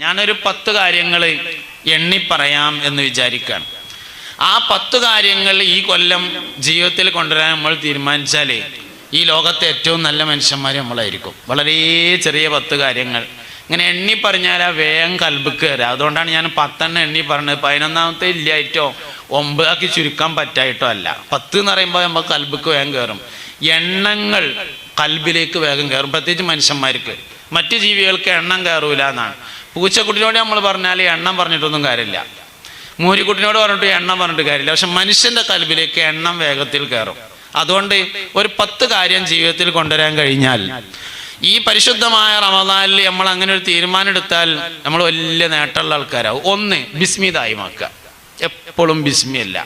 ഞാനൊരു 10 കാര്യങ്ങൾ എണ്ണി പറയാം എന്ന് വിചാരിക്കുകയാണ്. ആ 10 കാര്യങ്ങൾ ഈ കൊല്ലം ജീവിതത്തിൽ കൊണ്ടുവരാൻ നമ്മൾ തീരുമാനിച്ചാൽ ഈ ലോകത്തെ ഏറ്റവും നല്ല മനുഷ്യന്മാർ നമ്മളായിരിക്കും. വളരെ ചെറിയ 10 കാര്യങ്ങൾ ഇങ്ങനെ എണ്ണി പറഞ്ഞാൽ ആ വേഗം കൽബിക്ക് കയറുക. അതുകൊണ്ടാണ് ഞാൻ 10 എണ്ണി പറഞ്ഞത്. 11ാമത്തെ ഇല്ലായിട്ടോ 9 ആക്കി ചുരുക്കാൻ പറ്റായിട്ടോ അല്ല. 10 എന്ന് പറയുമ്പോൾ നമുക്ക് കൽബിക്ക് വേഗം കയറും. എണ്ണങ്ങൾ കൽബിലേക്ക് വേഗം കയറും, പ്രത്യേകിച്ച് മനുഷ്യന്മാർക്ക്. മറ്റ് ജീവികൾക്ക് എണ്ണം കയറൂല എന്നാണ്. പൂച്ചക്കുട്ടിനോട് നമ്മൾ പറഞ്ഞാൽ എണ്ണം പറഞ്ഞിട്ടൊന്നും കാര്യമില്ല, മൂരിക്കുട്ടിനോട് പറഞ്ഞിട്ട് എണ്ണം പറഞ്ഞിട്ട് കാര്യമില്ല. പക്ഷെ മനുഷ്യൻ്റെ കൽബിലേക്ക് എണ്ണം വേഗത്തിൽ കയറും. അതുകൊണ്ട് ഒരു 10 കാര്യം ജീവിതത്തിൽ കൊണ്ടുവരാൻ കഴിഞ്ഞാൽ ഈ പരിശുദ്ധമായ റമദാനിൽ നമ്മൾ അങ്ങനെ ഒരു തീരുമാനം എടുത്താൽ നമ്മൾ വലിയ നേട്ടമുള്ള ആൾക്കാരാവും. 1, ബിസ്മി ദായിമാക്കുക. എപ്പോഴും ബിസ്മിയല്ല,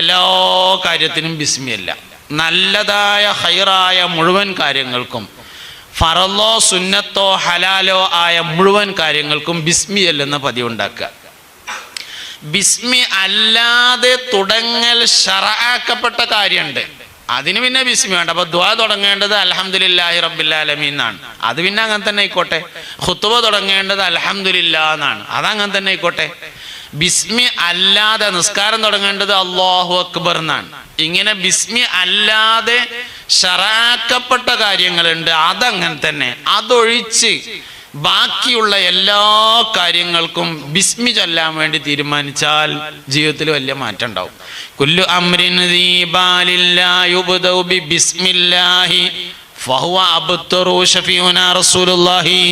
എല്ലാ കാര്യത്തിനും ബിസ്മിയല്ല. നല്ലതായ ഹൈറായ മുഴുവൻ കാര്യങ്ങൾക്കും, ഫറലോ സുന്നത്തോ ഹലാലോ ആയ മുഴുവൻ കാര്യങ്ങൾക്കും ബിസ്മി എന്ന പതിവുണ്ടാക്കുക. ബിസ്മി അല്ലാതെ തുടങ്ങൽ ശറഅക്കപ്പെട്ട കാര്യമുണ്ട്, അതിന് പിന്നെ ബിസ്മി വേണ്ട. അപ്പൊ ദുആ തുടങ്ങേണ്ടത് അൽഹംദുലില്ലാഹി റബ്ബിൽ ആലമീൻ എന്നാണ്, അത് പിന്നെ അങ്ങനെ തന്നെ ആയിക്കോട്ടെ. ഖുത്ബ തുടങ്ങേണ്ടത് അൽഹംദുലില്ലാഹ് എന്നാണ്, അതങ്ങനെ തന്നെ ആയിക്കോട്ടെ. ബിസ്മി അല്ലാതെ നിസ്കാരം തുടങ്ങേണ്ടത് അല്ലാഹു അക്ബർ എന്നാണ്. ഇങ്ങനെ ബിസ്മി അല്ലാതെ ശറഅക്കപ്പെട്ട കാര്യങ്ങളുണ്ട്, അതങ്ങനെ തന്നെ. അതൊഴിച്ച് ബാക്കിയുള്ള എല്ലാ കാര്യങ്ങൾക്കും ബിസ്മി ചൊല്ലാൻ വേണ്ടി തീരുമാനിച്ചാൽ ജീവിതത്തിൽ വലിയ മാറ്റം ഉണ്ടാവും. കുല്ലു അംരിൻ ദീബാലില്ലാ യുബ്ദഉ ബിസ്മില്ലാഹി ഫഹുവ അബ്തറു ശഫീഉനാ റസൂലുള്ളാഹി.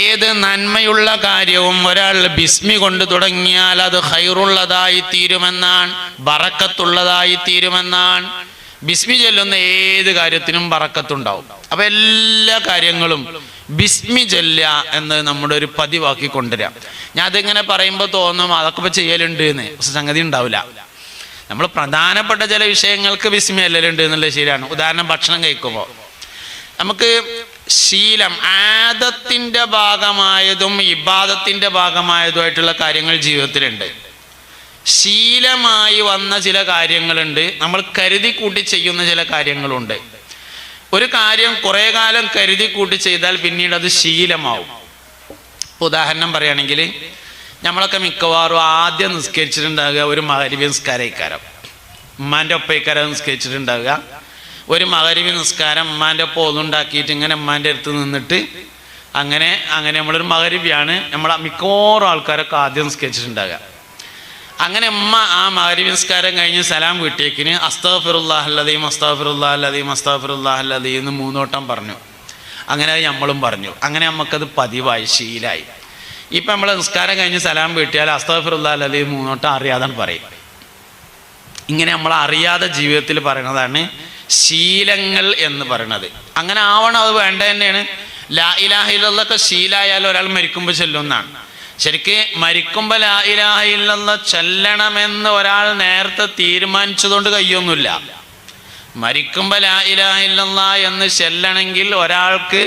ഏത് നന്മയുള്ള കാര്യവും ഒരാൾ ബിസ്മി കൊണ്ട് തുടങ്ങിയാൽ അത് ഖൈറുള്ളതായി തീരുമെന്നാണ്, ബറക്കത്തുള്ളതായി തീരുമെന്നാണ്. ബിസ്മി ചൊല്ലുന്ന ഏത് കാര്യത്തിനും ബറക്കത്തുണ്ടാവും. അപ്പൊ എല്ലാ കാര്യങ്ങളും ബിസ്മി ചൊല്ലുക എന്ന് നമ്മുടെ ഒരു പതിവാക്കി കൊണ്ടുവരാം. ഞാൻ അതിങ്ങനെ പറയുമ്പോൾ തോന്നും അതൊക്കെ ഇപ്പൊ ചെയ്യലുണ്ട് എന്ന്, സംഗതി ഉണ്ടാവില്ല. നമ്മൾ പ്രധാനപ്പെട്ട ചില വിഷയങ്ങൾക്ക് ബിസ്മി ചൊല്ലലുണ്ട് എന്നുള്ളത് ശരിയാണ്. ഉദാഹരണം, ഭക്ഷണം കഴിക്കുമ്പോൾ നമുക്ക് ശീലം, ആദത്തിന്റെ ഭാഗമായതും ഇബാദത്തിന്റെ ഭാഗമായതുമായിട്ടുള്ള കാര്യങ്ങൾ ജീവിതത്തിലുണ്ട്. ശീലമായി വന്ന ചില കാര്യങ്ങളുണ്ട്, നമ്മൾ കരുതി കൂട്ടി ചെയ്യുന്ന ചില കാര്യങ്ങളുണ്ട്. ഒരു കാര്യം കുറെ കാലം കരുതി കൂട്ടി ചെയ്താൽ പിന്നീട് അത് ശീലമാവും. ഉദാഹരണം പറയുകയാണെങ്കിൽ, നമ്മളൊക്കെ മിക്കവാറും ആദ്യം നിസ്കരിച്ചിട്ടുണ്ടാകുക ഒരു മഗ്‌രിബ് നിസ്കാരം, ഉമ്മാൻ്റെ ഒപ്പയിക്കാരം നിസ്കരിച്ചിട്ടുണ്ടാകുക. ഒരു മഗ്‌രിബ് നിസ്കാരം ഉമ്മാൻ്റെ ഒപ്പം ഒന്നുണ്ടാക്കിയിട്ട് ഇങ്ങനെ ഉമ്മാൻ്റെ അടുത്ത് നിന്നിട്ട് അങ്ങനെ നമ്മളൊരു മഗ്‌രിബിയാണ് നമ്മൾ മിക്കവാറും ആൾക്കാരൊക്കെ ആദ്യം നിസ്കരിച്ചിട്ടുണ്ടാകുക. അങ്ങനെ ഉമ്മ ആ മഗ്‌രിബ് നിസ്കാരം കഴിഞ്ഞ് സലാം വീട്ടിയേക്കിന് അസ്തഗ്ഫിറുല്ലാഹൽ അദീം അസ്തഗ്ഫിറുല്ലാഹൽ അദീം അസ്തഗ്ഫിറുല്ലാഹൽ അദീം എന്ന് 3 വട്ടം പറഞ്ഞു. അങ്ങനെ നമ്മളും പറഞ്ഞു. അങ്ങനെ നമുക്കത് പതിവായി, ശീലായി. ഇപ്പം നമ്മൾ നിസ്കാരം കഴിഞ്ഞ് സലാം വീട്ടിയാൽ അസ്തഗ്ഫിറുല്ലാഹൽ അദീം 3 വട്ടം അറിയാതാണ് പറയും. ഇങ്ങനെ നമ്മൾ അറിയാതെ ജീവിതത്തിൽ പറയുന്നതാണ് ശീലങ്ങൾ എന്ന് പറയുന്നത്. അങ്ങനെ ആവണം, അത് വേണ്ട തന്നെയാണ്. ലാ ഇലാഹ ഇല്ലല്ലാഹ് ശീലായാൽ ഒരാൾ മരിക്കുമ്പോൾ ചൊല്ലുന്നതാണ്. ശരിക്ക് മരിക്കുമ്പോൾ ലാ ഇലാഹ ഇല്ലല്ലാഹ് ചൊല്ലണമെന്ന് ഒരാൾ നേരത്തെ തീരുമാനിച്ചതുകൊണ്ട് കഴിയൊന്നുമില്ല. മരിക്കുമ്പോൾ ലാ ഇലാഹ ഇല്ലല്ലാഹ് എന്ന് ചൊല്ലണമെങ്കിൽ ഒരാൾക്ക്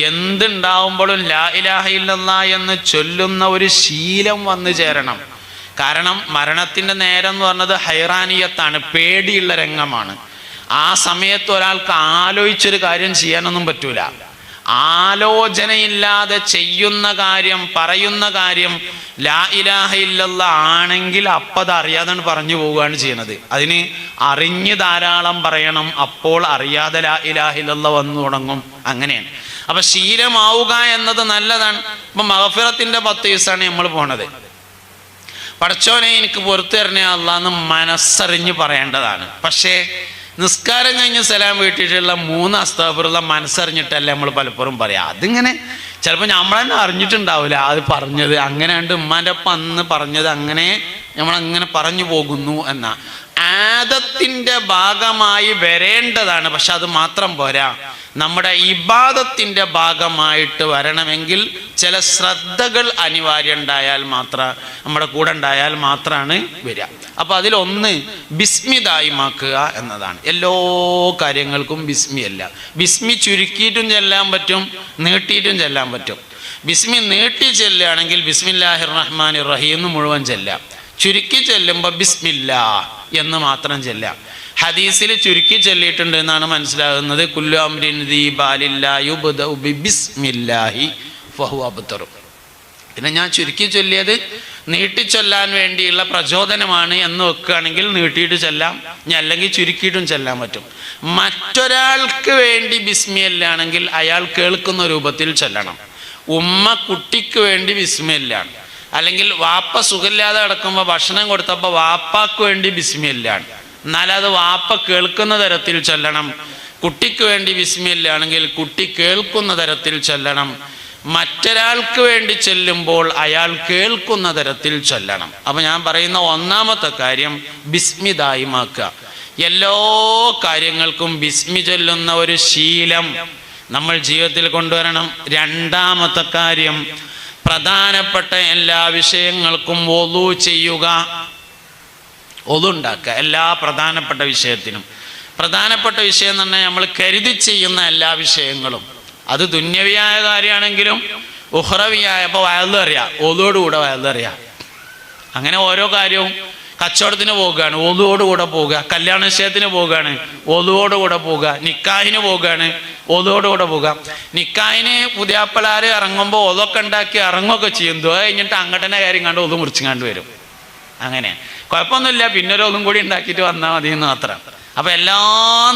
എന്തുണ്ടാവുമ്പോഴും ലാ ഇലാഹ ഇല്ലല്ലാഹ് എന്ന് ചൊല്ലുന്ന ഒരു ശീലം വന്നു ചേരണം. കാരണം മരണത്തിൻ്റെ നേരം എന്ന് പറഞ്ഞത് ഹൈറാനിയത്താണ്, പേടിയുള്ള രംഗമാണ്. ആ സമയത്ത് ഒരാൾക്ക് ആലോചിച്ചൊരു കാര്യം ചെയ്യാനൊന്നും പറ്റൂല. ആലോചനയില്ലാതെ ചെയ്യുന്ന കാര്യം, പറയുന്ന കാര്യം ലാ ഇലാഹ ഇല്ലല്ലാഹ് ആണെങ്കിൽ അപ്പം അത് അറിയാതെ പറഞ്ഞു പോവുകയാണ് ചെയ്യുന്നത്. അതിന് അറിഞ്ഞ് ധാരാളം പറയണം, അപ്പോൾ അറിയാതെ ലാ ഇലാഹ ഇല്ലല്ലാഹ് വന്നു തുടങ്ങും. അങ്ങനെയാണ്. അപ്പൊ ശീലമാവുക എന്നത് നല്ലതാണ്. ഇപ്പൊ മഗ്‌ഫിറത്തിന്റെ 10 ദിവസമാണ് നമ്മൾ പോണത്. പടച്ചോനെ എനിക്ക് പുറത്തു തരണേ അല്ലാഹ് മനസ്സറിഞ്ഞ് പറയേണ്ടതാണ്. പക്ഷേ നിസ്കാരം കഴിഞ്ഞ് സലാം വീട്ടിയിട്ടുള്ള 3 അസ്തഗ്ഫിറുല്ലാഹ് മനസ്സറിഞ്ഞിട്ടല്ലേ നമ്മൾ പലപ്പോഴും പറയാം. അതിങ്ങനെ ചിലപ്പോൾ നമ്മൾ തന്നെ അറിഞ്ഞിട്ടുണ്ടാവില്ല അത് പറഞ്ഞത്. അങ്ങനെ ഉണ്ട് ഉമ്മാൻ്റെ ഒപ്പം അന്ന് പറഞ്ഞത്, അങ്ങനെ നമ്മളങ്ങനെ പറഞ്ഞു പോകുന്നു എന്ന ആദത്തിൻ്റെ ഭാഗമായി വരേണ്ടതാണ്. പക്ഷെ അത് മാത്രം പോരാ, നമ്മുടെ ഇബാദത്തിൻ്റെ ഭാഗമായിട്ട് വരണമെങ്കിൽ ചില ശ്രദ്ധകൾ അനിവാര്യം ഉണ്ടായാൽ മാത്രം, നമ്മുടെ കൂടെ ഉണ്ടായാൽ മാത്രമാണ് വരിക. അപ്പൊ അതിലൊന്ന് ബിസ്മി ദായിമാക്കുക എന്നതാണ്. എല്ലാ കാര്യങ്ങൾക്കും ബിസ്മി അല്ല. ബിസ്മി ചുരുക്കിയിട്ടും ചെല്ലാൻ പറ്റും, നീട്ടിയിട്ടും ചെല്ലാൻ പറ്റും. ബിസ്മി നീട്ടി ചെല്ലുകയാണെങ്കിൽ ബിസ്മില്ലാഹിർ റഹ്മാനിർ റഹീം എന്ന് മുഴുവൻ ചെല്ലാം. ചുരുക്കി ചെല്ലുമ്പോൾ ബിസ്മില്ലാ എന്ന് മാത്രം ചെല്ലാം. ഹദീസിൽ ചുരുക്കി ചൊല്ലിയിട്ടുണ്ട് എന്നാണ് മനസ്സിലാകുന്നത്. കുല്ലു അംരിൻ ദീ ബാലില്ലാ യുബ്ദഉ ബിസ്മില്ലാഹി ഫഹുവ അബ്തറു. പിന്നെ ഞാൻ ചുരുക്കി ചൊല്ലിയത് നീട്ടിച്ചൊല്ലാൻ വേണ്ടിയുള്ള പ്രചോദനമാണ് എന്ന് വെക്കുകയാണെങ്കിൽ നീട്ടിയിട്ട് ചെല്ലാം, ഇനി അല്ലെങ്കിൽ ചുരുക്കിയിട്ടും ചെല്ലാൻ പറ്റും. മറ്റൊരാൾക്ക് വേണ്ടി ബിസ്മില്ലാണെങ്കിൽ അയാൾ കേൾക്കുന്ന രൂപത്തിൽ ചൊല്ലണം. ഉമ്മ കുട്ടിക്ക് വേണ്ടി ബിസ്മില്ലാണ്, അല്ലെങ്കിൽ വാപ്പ സുഖമില്ലാതെ കിടക്കുമ്പോൾ ഭക്ഷണം കൊടുത്തപ്പോൾ വാപ്പാക്ക് വേണ്ടി ബിസ്മില്ലാണ്, എന്നാൽ അത് വാപ്പ കേൾക്കുന്ന തരത്തിൽ ചൊല്ലണം. കുട്ടിക്ക് വേണ്ടി ബിസ്മില്ലാണെങ്കിൽ കുട്ടി കേൾക്കുന്ന തരത്തിൽ ചൊല്ലണം. മറ്റൊരാൾക്ക് വേണ്ടി ചൊല്ലുമ്പോൾ അയാൾ കേൾക്കുന്ന തരത്തിൽ ചൊല്ലണം. അപ്പം ഞാൻ പറയുന്ന ഒന്നാമത്തെ കാര്യം ബിസ്മി ദായിമാക്കുക. എല്ലാ കാര്യങ്ങൾക്കും ബിസ്മി ചൊല്ലുന്ന ഒരു ശീലം നമ്മൾ ജീവിതത്തിൽ കൊണ്ടുവരണം. രണ്ടാമത്തെ കാര്യം, പ്രധാനപ്പെട്ട എല്ലാ വിഷയങ്ങൾക്കും ഒളു ചെയ്യുക, ഒളു ഉണ്ടാക്കുക. എല്ലാ പ്രധാനപ്പെട്ട വിഷയത്തിനും. പ്രധാനപ്പെട്ട വിഷയം എന്ന് പറഞ്ഞാൽ നമ്മൾ കരുതി ചെയ്യുന്ന എല്ലാ വിഷയങ്ങളും, അത് ദുന്യവിയായ കാര്യമാണെങ്കിലും ഉഹ്റവിയായ, ഇപ്പോൾ വയലറിയാം, ഒളുവോടുകൂടെ വയലറിയാം. അങ്ങനെ ഓരോ കാര്യവും, കച്ചവടത്തിന് പോകുകയാണ് ഒളുവോടുകൂടെ പോവുക, കല്യാണ നിശ്ചയത്തിന് പോവുകയാണ് ഒളുവോടുകൂടെ പോവുക, നിക്കാഹിന് പോവുകയാണ് ഒളുവോടുകൂടെ പോവുക. നിക്കാഹിന് പുതിയാപ്പിളാർ ഇറങ്ങുമ്പോൾ ഒതൊക്കെ ഉണ്ടാക്കി ഇറങ്ങുകയൊക്കെ ചെയ്യും. കഴിഞ്ഞിട്ട് അങ്ങോട്ടന്നെ കാര്യം കണ്ട് ഒതു മുറിച്ചുകൊണ്ട് വരും. അങ്ങനെ കുഴപ്പമൊന്നുമില്ല, പിന്നെ ഒരു ഒന്നും കൂടി ഉണ്ടാക്കിയിട്ട് വന്നാൽ മതി എന്ന് മാത്രം. അപ്പം എല്ലാ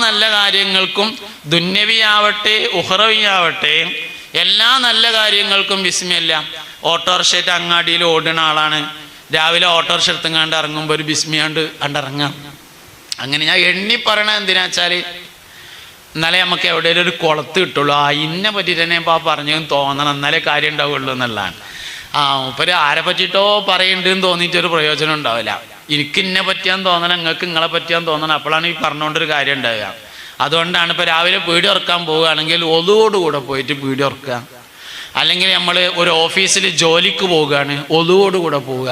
നല്ല കാര്യങ്ങൾക്കും, ദുന്യവിയാവട്ടെ ഉഹ്റവിയാവട്ടെ, എല്ലാ നല്ല കാര്യങ്ങൾക്കും ബിസ്മില്ല. ഓട്ടോറിക്ഷയിട്ട് അങ്ങാടിയിൽ ഓടുന്ന ആളാണ്, രാവിലെ ഓട്ടോറിക്ഷ എടുത്തുങ്ങാണ്ട് ഇറങ്ങുമ്പോൾ ഒരു ബിസ്മിയാണ്ട് കണ്ടിറങ്ങാം. അങ്ങനെ ഞാൻ എണ്ണി പറയണത് എന്തിനാ വെച്ചാൽ, എന്നാലേ നമുക്ക് എവിടെയെങ്കിലും ഒരു കുളത്ത് കിട്ടുള്ളൂ. ഇന്നെ പറ്റി തന്നെ ഇപ്പോൾ പറഞ്ഞെന്ന് തോന്നണം, എന്നാലേ കാര്യം ഉണ്ടാവുള്ളൂ എന്നുള്ളതാണ്. ഇപ്പം ആരെ പറ്റിയിട്ടോ പറയുന്നുണ്ടെന്ന് തോന്നിയിട്ടൊരു പ്രയോജനം ഉണ്ടാവില്ല. എനിക്ക് ഇന്നെ പറ്റിയാന്ന് തോന്നണം, നിങ്ങൾക്ക് നിങ്ങളെ പറ്റിയാന്ന് തോന്നണം, അപ്പോഴാണ് ഈ പറഞ്ഞുകൊണ്ടൊരു കാര്യം ഉണ്ടാവുക. അതുകൊണ്ടാണ് ഇപ്പോൾ രാവിലെ പീടി ഉറക്കാൻ പോവുകയാണെങ്കിൽ ഒളുവോടുകൂടെ പോയിട്ട് പീടി ഉറക്കുക. അല്ലെങ്കിൽ നമ്മൾ ഒരു ഓഫീസിൽ ജോലിക്ക് പോവുകയാണ് ഒളുവോടുകൂടെ പോവുക.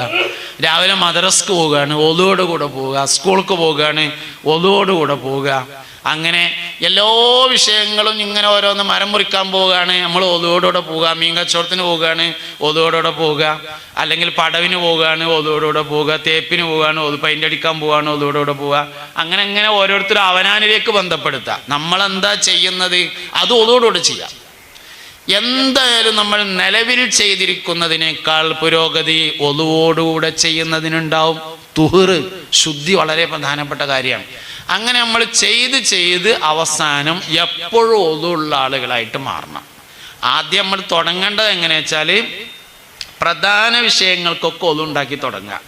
രാവിലെ മദ്രസക്ക് പോവുകയാണ് ഒളുവോടുകൂടെ പോവുക. സ്കൂൾക്ക് പോവുകയാണ് ഒളുവോടുകൂടെ പോവുക. അങ്ങനെ എല്ലാ വിഷയങ്ങളും ഇങ്ങനെ ഓരോന്ന് മരം മുറിക്കാൻ പോവുകയാണ് നമ്മൾ ഒളുവോടുകൂടെ പോവുക. മീൻ കച്ചവടത്തിന് പോവുകയാണ് ഒളുവോടുകൂടെ പോവുക. അല്ലെങ്കിൽ പടവിന് പോവുകയാണ് ഒളുവോടുകൂടെ പോവുക. തേപ്പിന് പോവുകയാണ് പെയിൻ്റ് അടിക്കാൻ പോവുകയാണ് ഒളുവോടുകൂടെ പോവുക. അങ്ങനെ അങ്ങനെ ഓരോരുത്തരും അവനാനിലേക്ക് ബന്ധപ്പെടുത്തുക. നമ്മളെന്താ ചെയ്യുന്നത് അത് ഒളുവോടുകൂടെ ചെയ്യാം. എന്തായാലും നമ്മൾ നിലവിൽ ചെയ്തിരിക്കുന്നതിനേക്കാൾ പുരോഗതി ഒളുവോടുകൂടെ ചെയ്യുന്നതിനുണ്ടാവും. തുഹറ്, ശുദ്ധി വളരെ പ്രധാനപ്പെട്ട കാര്യമാണ്. അങ്ങനെ നമ്മൾ ചെയ്ത് ചെയ്ത് അവസാനം എപ്പോഴും ഒളുവുള്ള ആളുകളായിട്ട് മാറണം. ആദ്യം നമ്മൾ തുടങ്ങേണ്ടത് എങ്ങനെയാ വെച്ചാൽ, പ്രധാന വിഷയങ്ങൾക്കൊക്കെ ഒളുണ്ടാക്കി തുടങ്ങുക.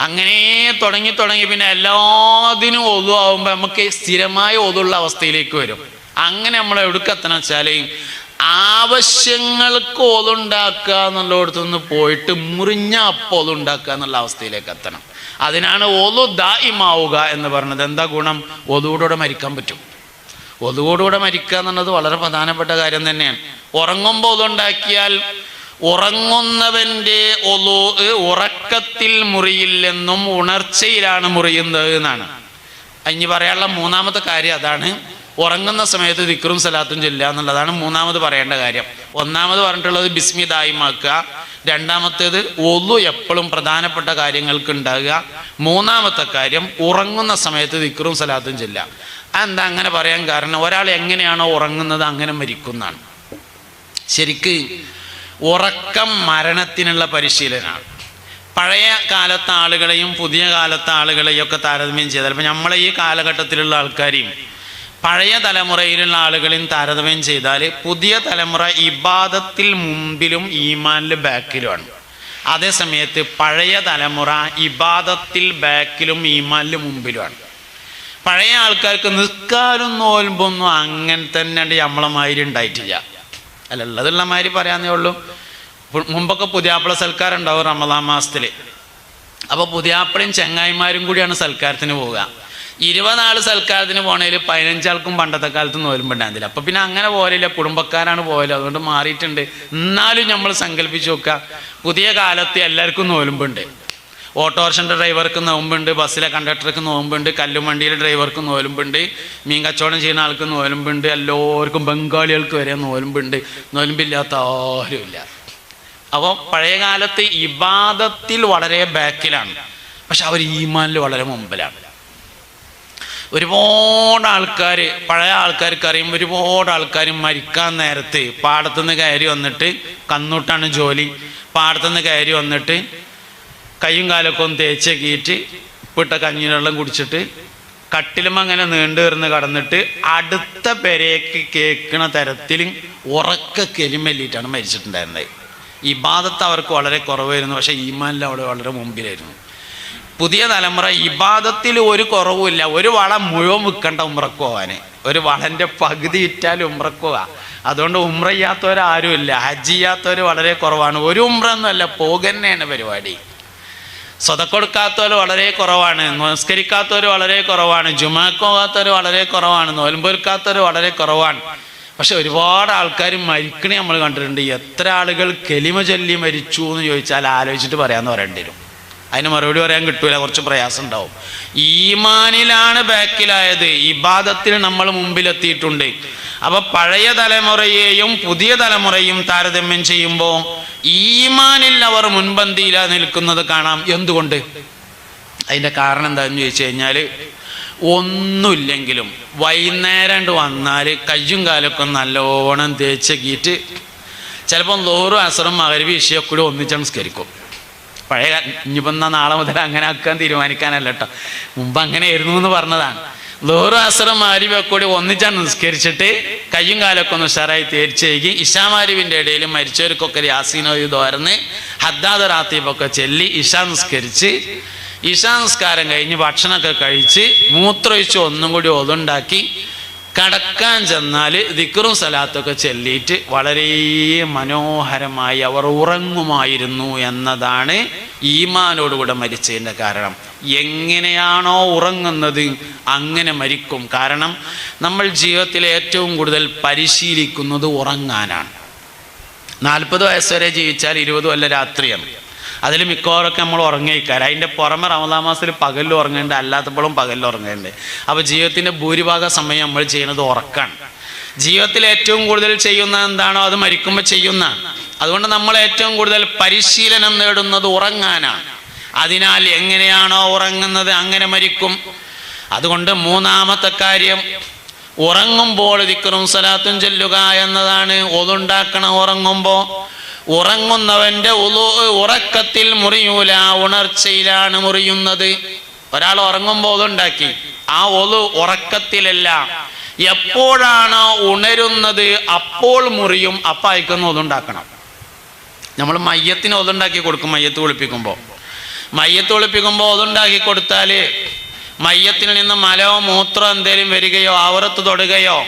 അങ്ങനെ തുടങ്ങി പിന്നെ എല്ലാത്തിനും ഒളു ആവുമ്പോൾ നമുക്ക് സ്ഥിരമായ ഒളുള്ള അവസ്ഥയിലേക്ക് വരും. അങ്ങനെ നമ്മൾ എവിടേക്കെത്തണം വെച്ചാൽ, ആവശ്യങ്ങൾക്ക് ഒളുണ്ടാക്കുക എന്നുള്ളിടത്തുനിന്ന് പോയിട്ട് മുറിഞ്ഞ അപ്പം ഒളുണ്ടാക്കുക എന്നുള്ള അവസ്ഥയിലേക്ക് എത്തണം. അതിനാണ് ഒളു ദായിമാവുക എന്ന് പറഞ്ഞത്. എന്താ ഗുണം? ഒളുവോടുകൂടെ മരിക്കാൻ പറ്റും. ഒളുവോടുകൂടെ മരിക്കുക എന്നുള്ളത് വളരെ പ്രധാനപ്പെട്ട കാര്യം തന്നെയാണ്. ഉറങ്ങുമ്പോൾ ഒളുണ്ടാക്കിയാൽ ഉറങ്ങുന്നവൻ്റെ ഒളു ഉറക്കത്തിൽ മുറിയില്ലെന്നും ഉണർച്ചയിലാണ് മുറിയുന്നത് എന്നാണ്. ഇനി പറയാനുള്ള മൂന്നാമത്തെ കാര്യം അതാണ്. ഉറങ്ങുന്ന സമയത്ത് ദിക്റും സലാത്തും ചൊല്ലുക എന്നുള്ളതാണ് മൂന്നാമത് പറയേണ്ട കാര്യം. ഒന്നാമത് പറഞ്ഞിട്ടുള്ളത് ബിസ്മി ദായിമാക്കുക. രണ്ടാമത്തേത് ഒളു എപ്പോഴും പ്രധാനപ്പെട്ട കാര്യങ്ങൾക്ക് ഉണ്ടാകുക. മൂന്നാമത്തെ കാര്യം ഉറങ്ങുന്ന സമയത്ത് ദിക്റും സലാത്തും ചൊല്ലുക. അതെന്താ അങ്ങനെ പറയാൻ കാരണം? ഒരാൾ എങ്ങനെയാണോ ഉറങ്ങുന്നത് അങ്ങനെ മരിക്കുന്നതാണ്. ശരിക്ക് ഉറക്കം മരണത്തിനുള്ള പരിശീലനമാണ്. പഴയ കാലത്തെ ആളുകളെയും പുതിയ കാലത്തെ ആളുകളെയും ഒക്കെ താരതമ്യം ചെയ്താൽ, ഇപ്പം നമ്മളെ ഈ കാലഘട്ടത്തിലുള്ള ആൾക്കാരെയും പഴയ തലമുറയിലുള്ള ആളുകളെയും താരതമ്യം ചെയ്താൽ, പുതിയ തലമുറ ഇബാദത്തിൽ മുമ്പിലും ഈമാനിൽ ബാക്കിലുമാണ്. അതേ സമയത്ത് പഴയ തലമുറ ഇബാദത്തിൽ ബാക്കിലും ഈമാനിൽ മുമ്പിലുമാണ്. പഴയ ആൾക്കാർക്ക് നിസ്കാരം നോൽമ്പൊന്നും അങ്ങനെ തന്നെ നമ്മളമാതിരി ഉണ്ടായിട്ടില്ല. അല്ല, ഉള്ളതുള്ള മാതിരി പറയാന്നേ ഉള്ളൂ. മുമ്പൊക്കെ പുതിയാപ്പിള സൽക്കാരം ഉണ്ടാവും റമദാൻ മാസത്തിൽ. അപ്പോൾ പുതിയാപ്പിളയും ചങ്ങായിമാരും കൂടിയാണ് സൽക്കാരത്തിന് പോവുക. 20 ആൾ സൽക്കാരത്തിന് പോണേൽ 15 ആൾക്കും പണ്ടത്തെ കാലത്ത് നോലുമ്പുണ്ടായിരുന്നില്ല. അപ്പം പിന്നെ അങ്ങനെ പോലില്ല, കുടുംബക്കാരാണ് പോയത്, അതുകൊണ്ട് മാറിയിട്ടുണ്ട്. എന്നാലും നമ്മൾ സങ്കല്പിച്ച് നോക്കുക, പുതിയ കാലത്ത് എല്ലാവർക്കും നോലുമ്പുണ്ട്. ഓട്ടോറിക്ഷൻ്റെ ഡ്രൈവർക്ക് നോമ്പുണ്ട്, ബസ്സിലെ കണ്ടക്ടർക്ക് നോമ്പുണ്ട്, കല്ലുവണ്ടിയിലെ ഡ്രൈവർക്ക് നോലുമ്പുണ്ട്, മീൻ കച്ചവടം ചെയ്യുന്ന ആൾക്ക് നോലുമ്പുണ്ട്, എല്ലാവർക്കും ബംഗാളികൾക്ക് വരെ നോലുമ്പുണ്ട്. നോലുമ്പില്ലാത്ത ആരുമില്ല. അപ്പോൾ പഴയ കാലത്ത് ഇബാദത്തിൽ വളരെ ബാക്കിലാണ്, പക്ഷെ അവർ ഈമാനിൽ വളരെ മുമ്പിലാണ്. ഒരുപാട് ആൾക്കാർ, പഴയ ആൾക്കാർക്ക് അറിയും, ഒരുപാട് ആൾക്കാർ മരിക്കാൻ നേരത്ത് പാടത്തുനിന്ന് കയറി വന്നിട്ട്, കന്നൂട്ടാണ് ജോലി, പാടത്തുനിന്ന് കയറി വന്നിട്ട് കയ്യും കാലൊക്കെ ഒന്ന് തേച്ചേക്കിയിട്ട് ഉപ്പിട്ട കഞ്ഞിവെള്ളം കുടിച്ചിട്ട് കട്ടിലും അങ്ങനെ നീണ്ടു കയറുന്ന കടന്നിട്ട് അടുത്ത പെരേക്ക് കേൾക്കുന്ന തരത്തിൽ ഉറക്ക കെലിമല്ലിയിട്ടാണ് മരിച്ചിട്ടുണ്ടായിരുന്നത്. ഇബാദത്ത് അവർക്ക് വളരെ കുറവായിരുന്നു, പക്ഷേ ഈമാനിൽ അവിടെ വളരെ മുമ്പിലായിരുന്നു. പുതിയ തലമുറ ഇബാദത്തിൽ ഒരു കുറവുമില്ല. ഒരു വള മുഴുവൻ വിൽക്കേണ്ട ഉംറക്ക് പോകാൻ, ഒരു വളൻ്റെ പകുതി വിറ്റാൽ ഉംറക്ക് പോവാ. അതുകൊണ്ട് ഉംറ ചെയ്യാത്തവരാരുമില്ല, ഹജ്ജ് ചെയ്യാത്തവർ വളരെ കുറവാണ്. ഒരു ഉംറ ഒന്നുമല്ല, പോകുന്നതാണ് പരിപാടി. സ്വതക്ക കൊടുക്കാത്തവർ വളരെ കുറവാണ്, നമസ്കരിക്കാത്തവർ വളരെ കുറവാണ്, ജുമാക്ക് പോകാത്തവർ വളരെ കുറവാണ്, നോൽമ്പൊരുക്കാത്തവർ വളരെ കുറവാണ്. പക്ഷെ ഒരുപാട് ആൾക്കാർ മരിക്കണേ നമ്മൾ കണ്ടിട്ടുണ്ട്. എത്ര ആളുകൾ കെലിമ ചൊല്ലി മരിച്ചു എന്ന് ചോദിച്ചാൽ ആലോചിച്ചിട്ട് പറയാമെന്ന് പറയേണ്ടി വരും. അതിന് മറുപടി പറയാൻ കിട്ടൂല, കുറച്ച് പ്രയാസം ഉണ്ടാവും. ഈമാനിലാണ് ബാക്കിലായത്, ഇബാദത്തിൽ നമ്മൾ മുമ്പിലെത്തിയിട്ടുണ്ട്. അപ്പൊ പഴയ തലമുറയെയും പുതിയ തലമുറയും താരതമ്യം ചെയ്യുമ്പോൾ ഈമാനിൽ അവർ മുൻപന്തിയിലാ നിൽക്കുന്നത് കാണാം. എന്തുകൊണ്ട്? അതിന്റെ കാരണം എന്താണെന്ന് ചോദിച്ചു കഴിഞ്ഞാൽ, ഒന്നുമില്ലെങ്കിലും വൈകുന്നേരം വന്നാൽ കയ്യും കാലൊക്കെ നല്ലോണം തേച്ചക്കിയിട്ട് ചിലപ്പോൾ ലോറും അസറും മഗ്‌രിബ് ഇശയൊക്കെ കൂടി ഒന്നിച്ച് നമസ്കരിക്കും. പഴയ ഇനിയിപ്പം നാളെ മുതൽ അങ്ങനെ ആക്കാൻ തീരുമാനിക്കാനല്ല കേട്ടോ, മുമ്പ് അങ്ങനെ ആയിരുന്നു എന്ന് പറഞ്ഞതാണ്. ലോറും അസറും മഗ്‌രിബൊക്കെ കൂടി ഒന്നിച്ചാണ് നിസ്കരിച്ചിട്ട് കയ്യും കാലൊക്കെ ഒന്ന് ഉഷാറായി തേച്ചേകി ഇശാ മഗ്‌രിബിൻ്റെ ഇടയിൽ മരിച്ചവർക്കൊക്കെ യാസീനോ തോർന്ന് ഹദ്ദാദ് റാത്തീബൊക്കെ ചൊല്ലി ഇശാ നിസ്കരിച്ച്, ഇശാ നിസ്കാരം കഴിഞ്ഞ് ഭക്ഷണമൊക്കെ കഴിച്ച് മൂത്രമൊഴിച്ച് ഒന്നും കൂടി ഒതുണ്ടാക്കി കടക്കാൻ ചെന്നാൽ ദിക്റും സലാത്തൊക്കെ ചൊല്ലിയിട്ട് വളരെ മനോഹരമായി അവർ ഉറങ്ങുമായിരുന്നു എന്നതാണ് ഈമാനോടുകൂടെ മരിച്ചതിൻ്റെ കാരണം. എങ്ങനെയാണോ ഉറങ്ങുന്നത് അങ്ങനെ മരിക്കും. കാരണം നമ്മൾ ജീവിതത്തിൽ ഏറ്റവും കൂടുതൽ പരിശീലിക്കുന്നത് ഉറങ്ങാനാണ്. 40 വയസ്സ് വരെ ജീവിച്ചാൽ 20 കൊല്ലം രാത്രിയാണ്. അതിൽ മിക്കവാറൊക്കെ നമ്മൾ ഉറങ്ങിക്കാറ്. അതിൻ്റെ പുറമെ റമദാൻ മാസത്തിൽ പകലിൽ ഉറങ്ങേണ്ട, അല്ലാത്തപ്പോഴും പകലിൽ ഉറങ്ങേണ്ടത്. അപ്പോൾ ജീവിതത്തിൻ്റെ ഭൂരിഭാഗ സമയം നമ്മൾ ചെയ്യുന്നത് ഉറക്കാണ്. ജീവിതത്തിൽ ഏറ്റവും കൂടുതൽ ചെയ്യുന്ന എന്താണോ അത് മരിക്കുമ്പോൾ ചെയ്യുന്ന. അതുകൊണ്ട് നമ്മൾ ഏറ്റവും കൂടുതൽ പരിശീലനം നേടുന്നത് ഉറങ്ങാനാണ്. അതിനാൽ എങ്ങനെയാണോ ഉറങ്ങുന്നത് അങ്ങനെ മരിക്കും. അതുകൊണ്ട് മൂന്നാമത്തെ കാര്യം, ഉറങ്ങുമ്പോൾ ദിക്റും സലാത്തും ചൊല്ലുക എന്നതാണ്. ഒതുണ്ടാക്കണം ഉറങ്ങുമ്പോൾ. ഉറങ്ങുന്നവന്റെ ഉറക്കത്തിൽ മുറിയൂല, ഉണർച്ചയിലാണ് മുറിയുന്നത്. ഒരാൾ ഉറങ്ങുമ്പോൾ ഒതുണ്ടാക്കി, ആ ഉറക്കത്തിലല്ല. എപ്പോഴാണോ ഉണരുന്നത് അപ്പോൾ മുറിയും, അപ്പം അയക്കുന്ന ഒതുണ്ടാക്കണം. നമ്മൾ മയ്യത്തിന് ഒതുണ്ടാക്കി കൊടുക്കും. മയ്യത്ത് ഒളിപ്പിക്കുമ്പോൾ ഒതുണ്ടാക്കി കൊടുത്താൽ മയ്യത്തിൽ നിന്ന് മലോ മൂത്രോ എന്തേലും വരികയോ ആവറത്ത് തൊടുകയോ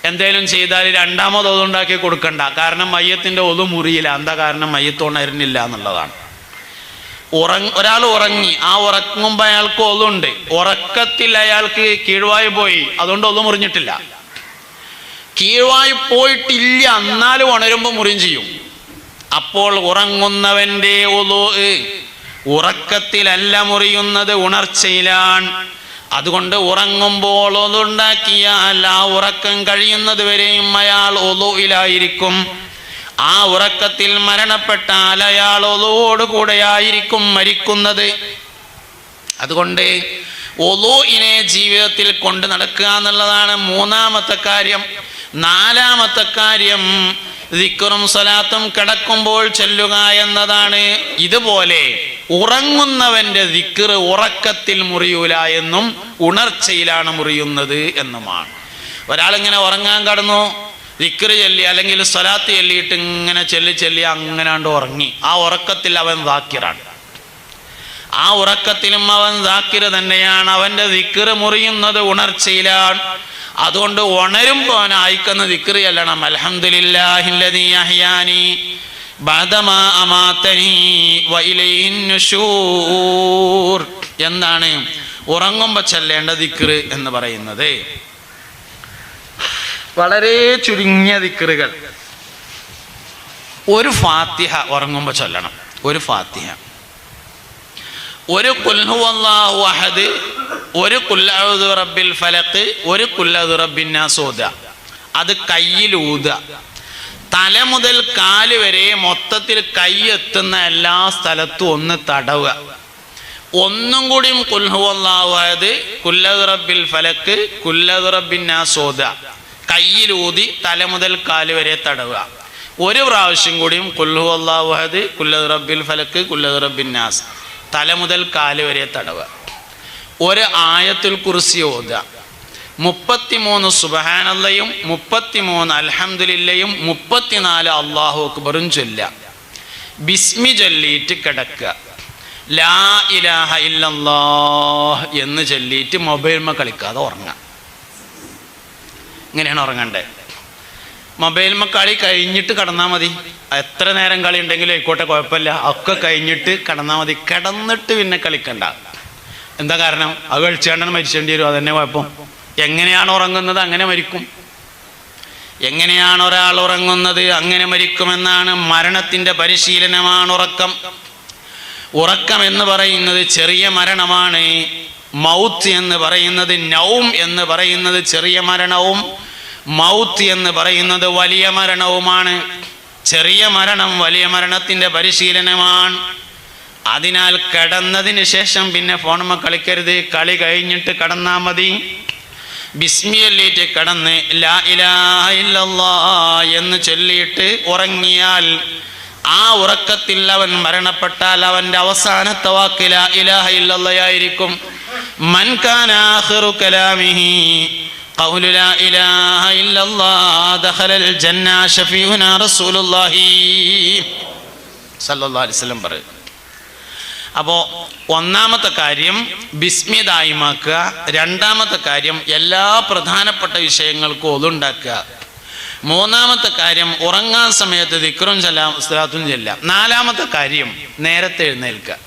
എന്തേലും ചെയ്താൽ രണ്ടാമത് ഒതുണ്ടാക്കി കൊടുക്കണ്ട. കാരണം മയ്യത്തിൻ്റെ ഒതു മുറിയില്ല. എന്താ കാരണം? മയ്യത്ത് ഉണരുന്നില്ല എന്നുള്ളതാണ്. ഒരാൾ ഉറങ്ങി, ആ ഉറങ്ങുമ്പോൾ അയാൾക്ക് ഒതുണ്ട്. ഉറക്കത്തിൽ അയാൾക്ക് കീഴ്വായി പോയി, അതുകൊണ്ട് ഒതു മുറിഞ്ഞിട്ടില്ല. കീഴ്വായി പോയിട്ടില്ല, എന്നാലും ഉണരുമ്പോൾ മുറിയും ചെയ്യും. അപ്പോൾ ഉറങ്ങുന്നവന്റെ ഒതു ഉറക്കത്തിലല്ല മുറിയുന്നത്, ഉണർച്ചയിലാണ്. അതുകൊണ്ട് ഉറങ്ങുമ്പോൾ ഒതുണ്ടാക്കിയാൽ ആ ഉറക്കം കഴിയുന്നത് വരെയും അയാൾ ഒളുവിലായിരിക്കും. ആ ഉറക്കത്തിൽ മരണപ്പെട്ടാൽ അയാൾ ഒളുവോടുകൂടെയായിരിക്കും മരിക്കുന്നത്. അതുകൊണ്ട് ഒളുവിനെ ജീവിതത്തിൽ കൊണ്ട് നടക്കുക എന്നുള്ളതാണ് മൂന്നാമത്തെ കാര്യം. നാലാമത്തെ കാര്യം ദിക്റും സ്വലാത്തും കിടക്കുമ്പോൾ ചൊല്ലുക എന്നതാണ്. ഇതുപോലെ ഉറങ്ങുന്നവന്റെ ദിക്ർ ഉറക്കത്തിൽ മുറിയൂല എന്നും ഉണർച്ചയിലാണ് മുറിയുന്നത് എന്നുമാണ്. ഒരാളിങ്ങനെ ഉറങ്ങാൻ കടന്നു, ദിക്ർ ചൊല്ലി അല്ലെങ്കിൽ സ്വലാത്ത് ചൊല്ലിയിട്ട് ഇങ്ങനെ ചൊല്ലി അങ്ങനാണ്ട് ഉറങ്ങി. ആ ഉറക്കത്തിൽ അവൻ ദാക്കിറാണ്. ആ ഉറക്കത്തിലും അവൻ ദാക്കിർ തന്നെയാണ്. അവന്റെ ദിക്ർ മുറിയുന്നത് ഉണർച്ചയിലാണ്. അതുകൊണ്ട് ഉണരുമ്പോൾ അവൻ അയക്കുന്ന ദിക്ർ ചൊല്ലണം. അൽഹംദുലില്ലാഹില്ലദീ അഹ്യാനി ബഅദമാ അമാതനി വഇലൈഹിൻ നുശൂർ എന്നാണ് ഉറങ്ങുമ്പോൾ ചൊല്ലേണ്ട ദിക്ർ എന്ന് പറയുന്നത്. വളരെ ചുരുങ്ങിയ ദിക്റുകൾ. ഒരു ഫാത്തിഹ ഉറങ്ങുമ്പോൾ ചൊല്ലണം. ഒരു ഫാത്തിഹ, ഒരു ഖുൽ ഹുവല്ലാഹു അഹദ്, ഒരു ഖുൽ അഊദു ബിറബ്ബിൽ ഫലഖ്, ഒരു ഖുൽ അഊദു ബിറബ്ബിൻ നാസ് ഓതുക. അത് കയ്യിൽ ഊതുക. തല മുതൽ കാല് വരെ മൊത്തത്തിൽ കൈ എത്തുന്ന എല്ലാ സ്ഥലത്തും ഒന്ന് തടവുക. ഒന്നും കൂടിയും ഖുൽ ഹുവല്ലാഹു അഹദ്, ഖുൽ റബ്ബിൽ ഫലക്ക്, ഖുൽ റബ്ബിൻ നാസ് ഓതുക. കയ്യിലൂതി തല മുതൽ കാല് വരെ തടവുക. ഒരു പ്രാവശ്യം കൂടിയും ഖുൽ ഹുവല്ലാഹു അഹദ്, ഖുൽ റബ്ബിൽ ഫലക്ക്, ഖുൽ റബ്ബിൻ നാസ് തല മുതൽ കാല് വരെ തടവുക. ഒരു ആയത്തുൽ കുർസി ഓതുക. 33 സുബ്ഹാനല്ലയും 33 അൽഹംദുലില്ലയും 34 അല്ലാഹു അക്ബറും ചൊല്ലുക. ബിസ്മി ചൊല്ലിയിട്ട് കിടക്കുക. ലാ ഇലാഹ ഇല്ലല്ലാഹ് എന്ന് ചൊല്ലിയിട്ട് മൊബൈൽമ കളിക്കാതെ ഉറങ്ങുക. ഇങ്ങനെയാണ് ഉറങ്ങണ്ടേ. മൊബൈൽമ കളി കഴിഞ്ഞിട്ട് കിടന്നാൽ മതി. എത്ര നേരം കളി ഉണ്ടെങ്കിലും ആയിക്കോട്ടെ, കുഴപ്പമില്ല. ഒക്കെ കഴിഞ്ഞിട്ട് കിടന്നാൽ മതി. കിടന്നിട്ട് പിന്നെ കളിക്കണ്ട. എന്താ കാരണം? അത് കളിച്ചാണ്ടാണ് മരിച്ചേണ്ടി വരും. അതന്നെ കുഴപ്പം. എങ്ങനെയാണ് ഉറങ്ങുന്നത് അങ്ങനെ മരിക്കും. എങ്ങനെയാണ് ഒരാൾ ഉറങ്ങുന്നത് അങ്ങനെ മരിക്കുമെന്നാണ്. മരണത്തിൻ്റെ പരിശീലനമാണ് ഉറക്കം. ഉറക്കം എന്ന് പറയുന്നത് ചെറിയ മരണമാണ്. മൗത്ത് എന്ന് പറയുന്നത്, നൗം എന്ന് പറയുന്നത് ചെറിയ മരണവും മൗത്ത് എന്ന് പറയുന്നത് വലിയ മരണവുമാണ്. ചെറിയ മരണം വലിയ മരണത്തിൻ്റെ പരിശീലനമാണ്. അതിനാൽ കിടന്നതിന് ശേഷം പിന്നെ ഫോണുമ്മ കളിക്കരുത്. കളി കഴിഞ്ഞിട്ട് കിടന്നാൽ മതി. ബിസ്മി ചൊല്ലിയിട്ട് കിടന്ന് ലാ ഇലാഹ ഇല്ലല്ലാഹ് എന്ന് ചൊല്ലിയിട്ട് ഉറങ്ങിയാൽ, ആ ഉറക്കത്തിൽ അവൻ മരണപ്പെട്ടാൽ അവൻ്റെ അവസാനത്തെ വാക്ക് ലാ ഇലാഹ ഇല്ലല്ലാഹ് ആയിരിക്കും. മൻ കാന ആഖിറു കലാമിഹി ഖൗലു ലാ ഇലാഹ ഇല്ലല്ലാഹ് ദഖലൽ ജന്ന ശഫീഉനാ റസൂലുള്ളാഹി സല്ലല്ലാഹു അലൈഹി വസല്ലം പറയും. അപ്പോൾ ഒന്നാമത്തെ കാര്യം ബിസ്മി ദായിമാക്കുക. രണ്ടാമത്തെ കാര്യം എല്ലാ പ്രധാനപ്പെട്ട വിഷയങ്ങൾക്കും ഒതുണ്ടാക്കുക. മൂന്നാമത്തെ കാര്യം ഉറങ്ങാൻ സമയത്ത് ദിക്റും സ്വലാത്തും ചെല്ലുക. നാലാമത്തെ കാര്യം നേരത്തെ എഴുന്നേൽക്കുക.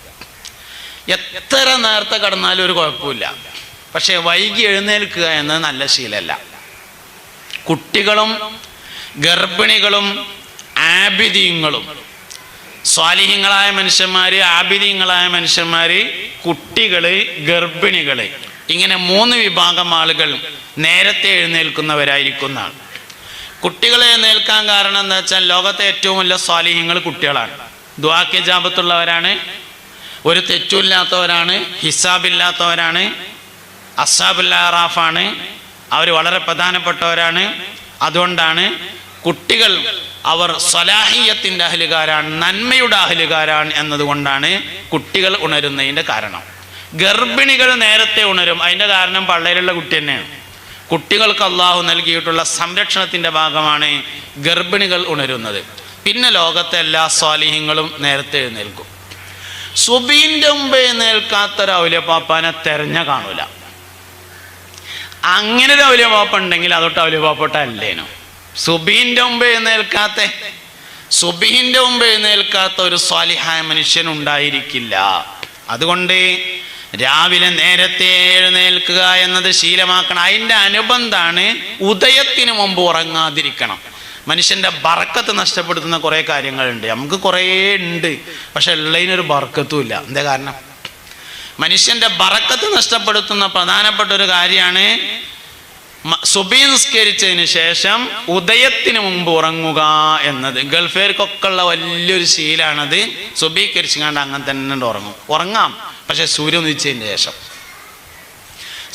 എത്ര നേരത്തെ കിടന്നാലും ഒരു കുഴപ്പമില്ല. പക്ഷേ വൈകി എഴുന്നേൽക്കുക എന്നത് നല്ല ശീലമല്ല. കുട്ടികളും ഗർഭിണികളും ആബിദീങ്ങളും, സ്വാലിഹ്യങ്ങളായ മനുഷ്യന്മാർ, ആബിദീങ്ങളായ മനുഷ്യന്മാർ, കുട്ടികൾ, ഗർഭിണികൾ, ഇങ്ങനെ 3 വിഭാഗം ആളുകൾ നേരത്തെ എഴുന്നേൽക്കുന്നവരായിരിക്കുന്നതാണ്. കുട്ടികളെ എഴുന്നേൽക്കാൻ കാരണം എന്താ വെച്ചാൽ ലോകത്തെ ഏറ്റവും വലിയ സ്വാലിഹ്യങ്ങൾ കുട്ടികളാണ്. ദുആക്ക് ഇജാബത്തുള്ളവരാണ്, ഒരു തെറ്റുമില്ലാത്തവരാണ്, ഹിസാബില്ലാത്തവരാണ്, അസ്ഹാബുൽ അറാഫാണ്. അവർ വളരെ പ്രധാനപ്പെട്ടവരാണ്. അതുകൊണ്ടാണ് കുട്ടികൾ അവർ സ്വലാഹിയത്തിൻ്റെ അഹ്ലുകാരാണ്, നന്മയുടെ അഹ്ലുകാരാണ് എന്നതുകൊണ്ടാണ് കുട്ടികൾ ഉണരുന്നതിൻ്റെ കാരണം. ഗർഭിണികൾ നേരത്തെ ഉണരും. അതിൻ്റെ കാരണം പള്ളയിലുള്ള കുട്ടി തന്നെയാണ്. കുട്ടികൾക്ക് അള്ളാഹു നൽകിയിട്ടുള്ള സംരക്ഷണത്തിൻ്റെ ഭാഗമാണ് ഗർഭിണികൾ ഉണരുന്നത്. പിന്നെ ലോകത്തെ എല്ലാ സ്വാലിഹ്യങ്ങളും നേരത്തെ എഴുന്നേൽക്കും. സുബീൻ്റെ മുമ്പ് എഴുന്നേൽക്കാത്തൊരു ഔലിയപ്പാപ്പാനെ തെരഞ്ഞ കാണൂല. അങ്ങനെ ഒരു ഔലിയപ്പാപ്പ ഉണ്ടെങ്കിൽ അതൊട്ട് ഔലിയപ്പാപ്പട്ട അല്ലേനോ. സുബീൻ്റെ മുമ്പ് എഴുന്നേൽക്കാത്ത ഒരു സ്വാലിഹായ മനുഷ്യൻ ഉണ്ടായിരിക്കില്ല. അതുകൊണ്ട് രാവിലെ നേരത്തെ എഴുന്നേൽക്കുക എന്നത് ശീലമാക്കണം. അതിൻ്റെ അനുബന്ധമാണ് ഉദയത്തിന് മുമ്പ് ഉറങ്ങാതിരിക്കണം. മനുഷ്യൻ്റെ ബർക്കത്ത് നഷ്ടപ്പെടുത്തുന്ന കുറേ കാര്യങ്ങളുണ്ട്. നമുക്ക് കുറേ ഉണ്ട്, പക്ഷെ ഉള്ളതിനൊരു ബർക്കത്തും ഇല്ല. എന്താ കാരണം? മനുഷ്യൻ്റെ ബർക്കത്ത് നഷ്ടപ്പെടുത്തുന്ന പ്രധാനപ്പെട്ട ഒരു കാര്യമാണ് സുബഹി നിസ്കരിച്ചതിന് ശേഷം ഉദയത്തിന് മുമ്പ് ഉറങ്ങുക എന്നത്. ഗൾഫേർക്കൊക്കെ ഉള്ള വലിയൊരു ശീലാണത്. സുബഹിക്കരിച്ച് കണ്ട് അങ്ങനെ തന്നെ ഉറങ്ങാം, പക്ഷെ സൂര്യൻ ഉദിച്ചതിന് ശേഷം.